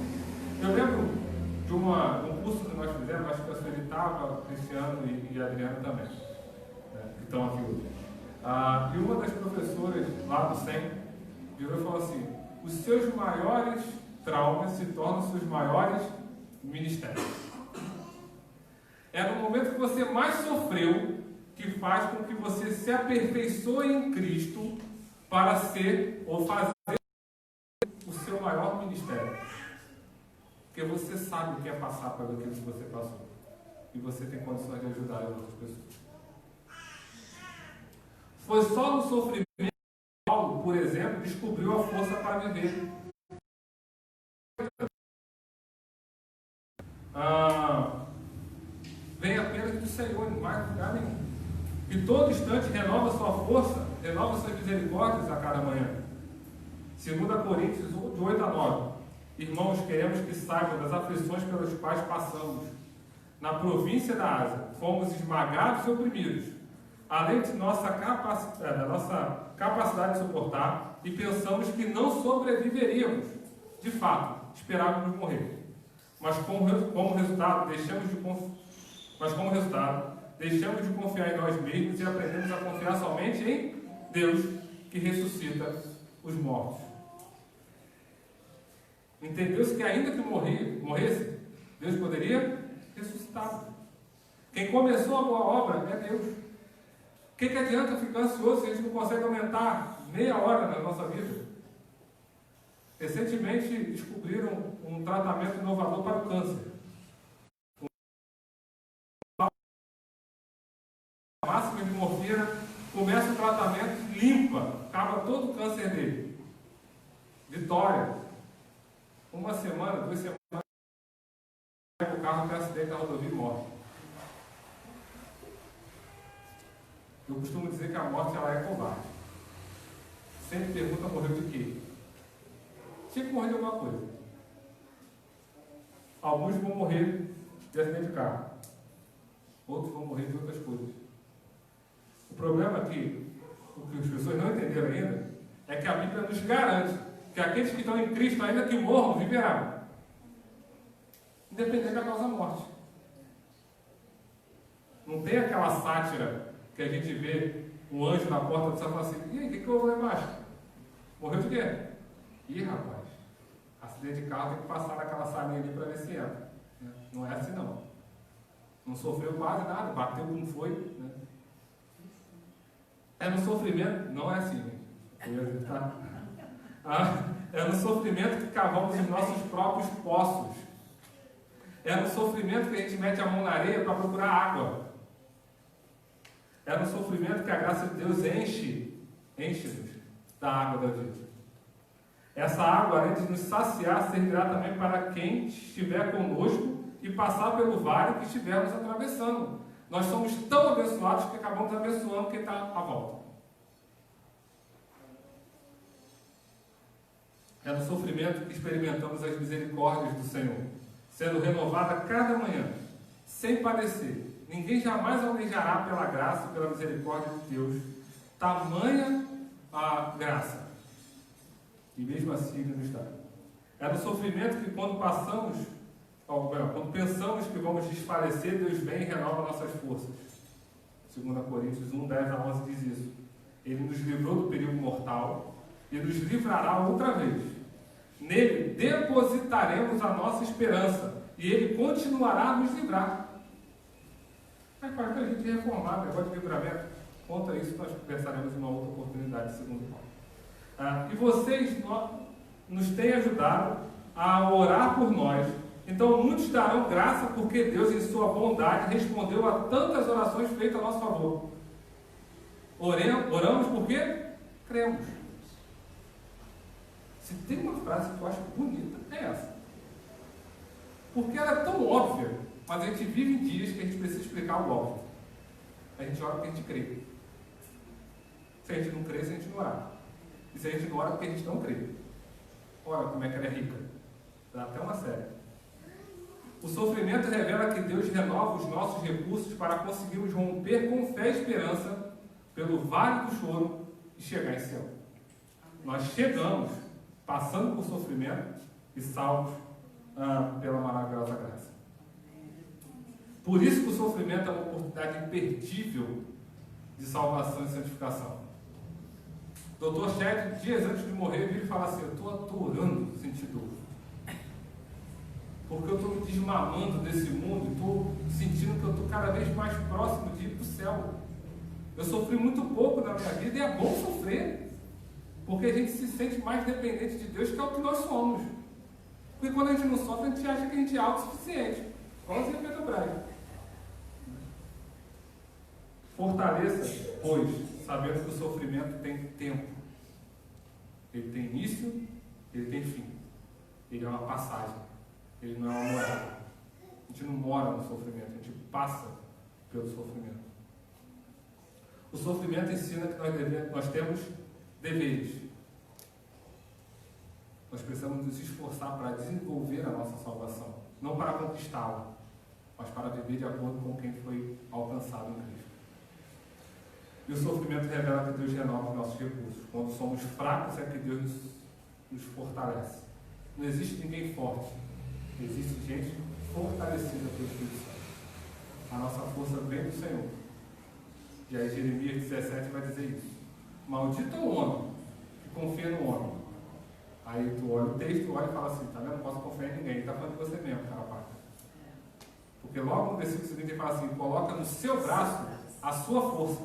Eu lembro de um curso que nós fizemos, acho que a senhora estava, Cristiano e Adriano também, né, que estão aqui hoje. E uma das professoras lá do SEM virou e falou assim: os seus maiores traumas se tornam seus maiores ministérios. É no momento que você mais sofreu que faz com que você se aperfeiçoe em Cristo para ser ou fazer o seu maior ministério. Porque você sabe o que é passar por aquilo que você passou. E você tem condições de ajudar as outras pessoas. Foi só no sofrimento que Paulo, por exemplo, descobriu a força para viver. Vem apenas do Senhor, em mais lugar nenhum. Que todo instante renova sua força, renova suas misericórdias a cada manhã. 2 Coríntios 8-9. Irmãos, queremos que saibam das aflições pelas quais passamos. Na província da Ásia, fomos esmagados e oprimidos, além de nossa capacidade de suportar, e pensamos que não sobreviveríamos. De fato, esperávamos morrer. Mas como resultado, deixamos de confiar em nós mesmos e aprendemos a confiar somente em Deus, que ressuscita os mortos. Entendeu-se que ainda que morresse, Deus poderia ressuscitar. Quem começou a boa obra é Deus. O que adianta ficar ansioso se a gente não consegue aumentar meia hora na nossa vida? Recentemente descobriram um tratamento inovador para o câncer. A máxima de morfina, começa o tratamento, limpa, acaba todo o câncer dele. Vitória. Uma semana, 2 semanas, o carro tem acidente na rodovia e morre. Eu costumo dizer que a morte ela é covarde. Sempre pergunta, morreu de quê? Tinha que morrer de alguma coisa. Alguns vão morrer de acidente de carro. Outros vão morrer de outras coisas. O problema é que o que as pessoas não entenderam ainda é que a Bíblia nos garante que aqueles que estão em Cristo, ainda que morram, viverão. Independente da causa morte. Não tem aquela sátira que a gente vê um anjo na porta do céu e fala assim: e aí, o que houve lá embaixo? Morreu de quê? Ih, rapaz, acidente de carro tem que passar naquela salinha ali para ver se entra. Não é assim não. Não sofreu quase nada, bateu como foi. Né? É no sofrimento, não é assim, gente. É no sofrimento que cavamos os nossos próprios poços. É no sofrimento que a gente mete a mão na areia para procurar água. É no sofrimento que a graça de Deus enche-nos da água da vida. Essa água, além de nos saciar, servirá também para quem estiver conosco e passar pelo vale que estivermos atravessando. Nós somos tão abençoados que acabamos abençoando quem está à volta. É no sofrimento que experimentamos as misericórdias do Senhor, sendo renovada cada manhã, sem padecer. Ninguém jamais almejará pela graça e pela misericórdia de Deus. Tamanha a graça. E mesmo assim Ele nos dá. É no sofrimento que quando pensamos que vamos desfalecer, Deus vem e renova nossas forças. 2 Coríntios 1, 10 a 11 diz isso. Ele nos livrou do perigo mortal e nos livrará outra vez. Nele depositaremos a nossa esperança e Ele continuará a nos livrar. Mas para que a gente reformar, negócio de livramento, conta isso, nós conversaremos em uma outra oportunidade, segundo Paulo. E vocês nos têm ajudado a orar por nós. Então muitos darão graça porque Deus, em sua bondade, respondeu a tantas orações feitas a nosso favor. Oramos porque cremos. Se tem uma frase que eu acho bonita, é essa. Porque ela é tão óbvia, mas a gente vive em dias que a gente precisa explicar o óbvio. A gente ora porque a gente crê. Se a gente não crê, se a gente não orar. E se a gente não ora, porque a gente não crê. Olha como é que ela é rica. Dá até uma série. O sofrimento revela que Deus renova os nossos recursos para conseguirmos romper com fé e esperança pelo vale do choro e chegar em céu. Nós chegamos passando por sofrimento e salvos pela maravilhosa graça. Por isso que o sofrimento é uma oportunidade imperdível de salvação e santificação. Dr. Shedd, dias antes de morrer, vira e fala assim: eu estou adorando sentir dor. Porque eu estou me desmamando desse mundo, estou sentindo que eu estou cada vez mais próximo de ir para o céu. Eu sofri muito pouco na minha vida e é bom sofrer. Porque a gente se sente mais dependente de Deus, que é o que nós somos. Porque quando a gente não sofre, a gente acha que a gente é autossuficiente. Igualzinho a Pedro Braga. Fortaleça, pois, sabendo que o sofrimento tem tempo. Ele tem início, ele tem fim. Ele é uma passagem. Ele não é uma morada. A gente não mora no sofrimento, a gente passa pelo sofrimento. O sofrimento ensina que nós temos deveres. Nós precisamos nos esforçar para desenvolver a nossa salvação, não para conquistá-la, mas para viver de acordo com quem foi alcançado em Cristo. E o sofrimento revela que Deus renova os nossos recursos. Quando somos fracos é que Deus nos fortalece. Não existe ninguém forte, existe gente fortalecida pelo Espírito Santo. A nossa força vem do Senhor. E aí Jeremias 17 vai dizer isso. Maldito é o homem que confia no homem. Aí tu olha o texto, olha e fala assim: tá vendo? Não posso confiar em ninguém. Ele está falando de você mesmo, carapata. Porque logo no versículo seguinte ele fala assim: coloca no seu braço a sua força.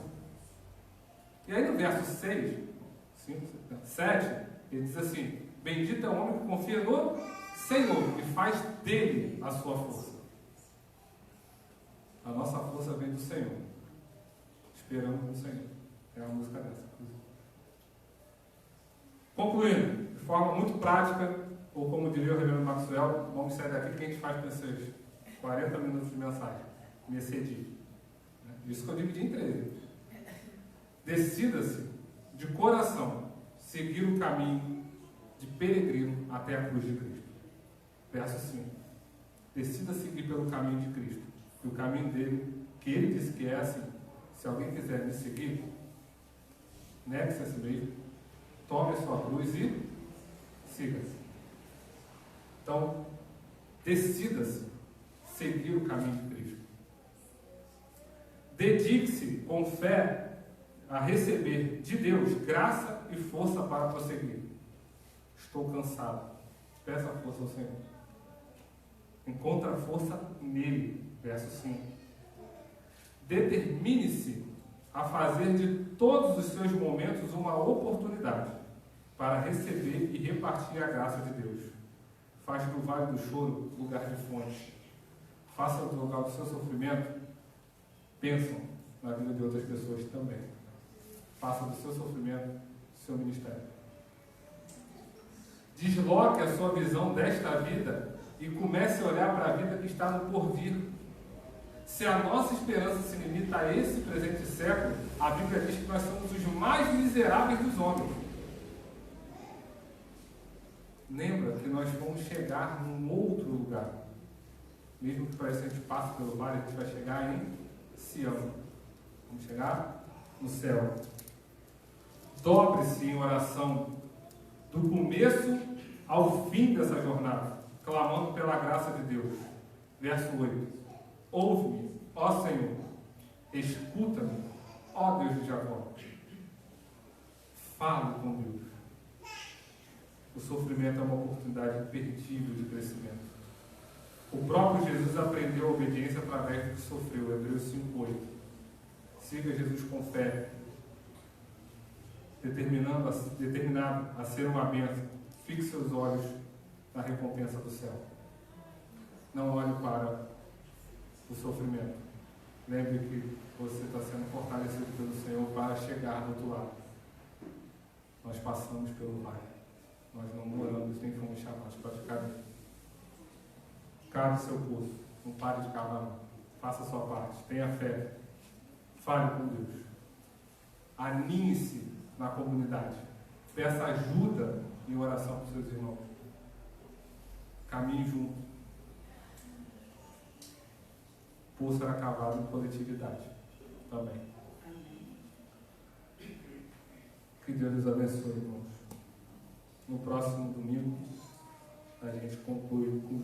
E aí no verso 6, 5, 7, ele diz assim: Bendito é o homem que confia no Senhor e faz dele a sua força. A nossa força vem do Senhor. Esperamos no Senhor. É uma música dessa. Concluindo, de forma muito prática, ou como diria o reverendo Maxwell, vamos sair daqui que a gente faz com esses 40 minutos de mensagem, me excedi. Isso que eu dividi em 13. Decida-se de coração seguir o caminho de peregrino até a cruz de Cristo. Verso 5. Decida seguir pelo caminho de Cristo. E o caminho dele, que ele disse que é assim: se alguém quiser me seguir, negue-se a si mesmo, tome a sua cruz e siga-se. Então, decida-se seguir o caminho de Cristo. Dedique-se com fé a receber de Deus graça e força para prosseguir. Estou cansado. Peça força ao Senhor. Encontra força nele. Verso 5. Determine-se a fazer de todos os seus momentos uma oportunidade para receber e repartir a graça de Deus. Faz do vale do choro lugar de fonte. Faça do lugar do seu sofrimento bênção na vida de outras pessoas também. Faça do seu sofrimento seu ministério. Desloque a sua visão desta vida e comece a olhar para a vida que está no porvir. Se a nossa esperança se limita a esse presente século, a Bíblia diz que nós somos os mais miseráveis dos homens. Lembra que nós vamos chegar num outro lugar. Mesmo que para isso a gente passe pelo vale, a gente vai chegar em Sião. Vamos chegar no céu. Dobre-se em oração do começo ao fim dessa jornada, clamando pela graça de Deus. Verso 8. Ouve-me, ó Senhor, escuta-me, ó Deus de Jacó. Fale com Deus. O sofrimento é uma oportunidade imperdível de crescimento. O próprio Jesus aprendeu a obediência através do que sofreu. Hebreus 5:8. Siga Jesus com fé, determinado a ser uma bênção. Fixe seus olhos na recompensa do céu. Não olhe para o sofrimento. Lembre que você está sendo fortalecido pelo Senhor para chegar do outro lado. Nós passamos pelo vale. Nós não moramos nem fomos chamados para ficar ali. Cave seu poço. Não pare de cavar, não. Faça a sua parte. Tenha fé. Fale com Deus. Aninhe-se na comunidade. Peça ajuda em oração para os seus irmãos. Caminhe junto. O poço será cavado em coletividade também. Que Deus nos abençoe, irmãos. No próximo domingo, a gente conclui com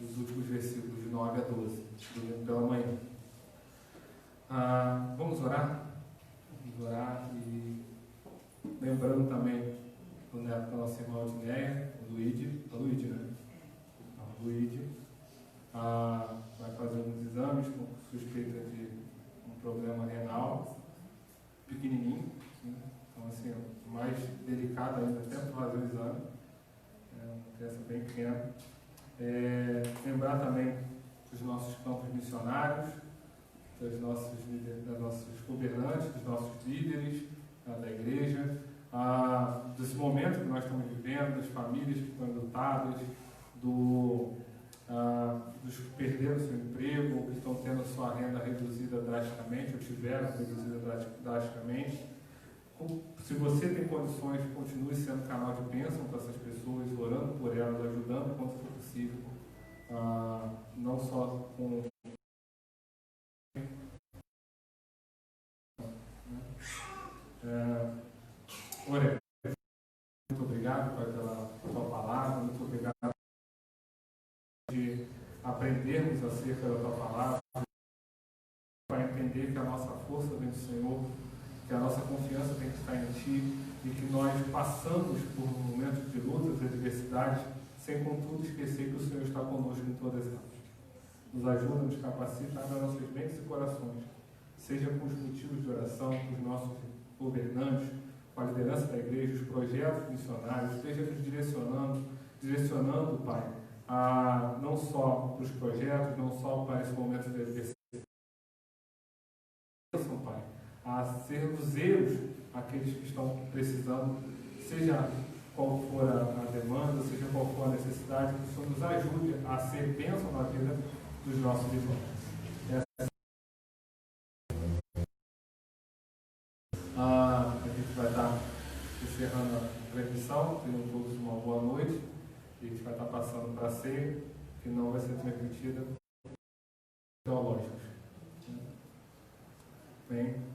os últimos versículos de 9 a 12, domingo pela manhã. Vamos orar? Vamos orar e lembrando também do neto da nossa irmã Odneia, o Luigi, né? O Luigi vai fazer uns exames com suspeita de um problema renal pequenininho, né? Então, assim, mais delicado ainda até para fazer o exame. Uma criança bem pequena. Lembrar também dos nossos campos missionários, dos nossos governantes, dos nossos líderes da igreja, desse momento que nós estamos vivendo, das famílias que estão enlutadas, dos que perderam seu emprego, ou que estão tendo a sua renda reduzida drasticamente, ou tiveram reduzida drasticamente. Se você tem condições, continue sendo canal de bênção para essas pessoas, orando por elas, ajudando quanto for possível, não só com Oremos. Muito obrigado pela tua palavra, muito obrigado de aprendermos acerca da tua palavra, para entender que a nossa força vem do Senhor, que a nossa confiança tem que estar em Ti e que nós passamos por momentos de lutas e adversidades sem, contudo, esquecer que o Senhor está conosco em todas elas. Nos ajuda, nos capacita, abra nossas mentes e corações, seja com os motivos de oração, com os nossos governantes, com a liderança da igreja, os projetos missionários, esteja nos direcionando, Pai, não só para os projetos, não só para esse momento de adversidade, Pai, a ser luzeiros àqueles que estão precisando, seja qual for a demanda, seja qual for a necessidade, que o Senhor nos ajude a ser bênção na vida dos nossos irmãos. A gente vai estar encerrando a transmissão. Tenham todos uma boa noite. E a gente vai estar passando para a ceia, que não vai ser transmitida teológicos. Bem.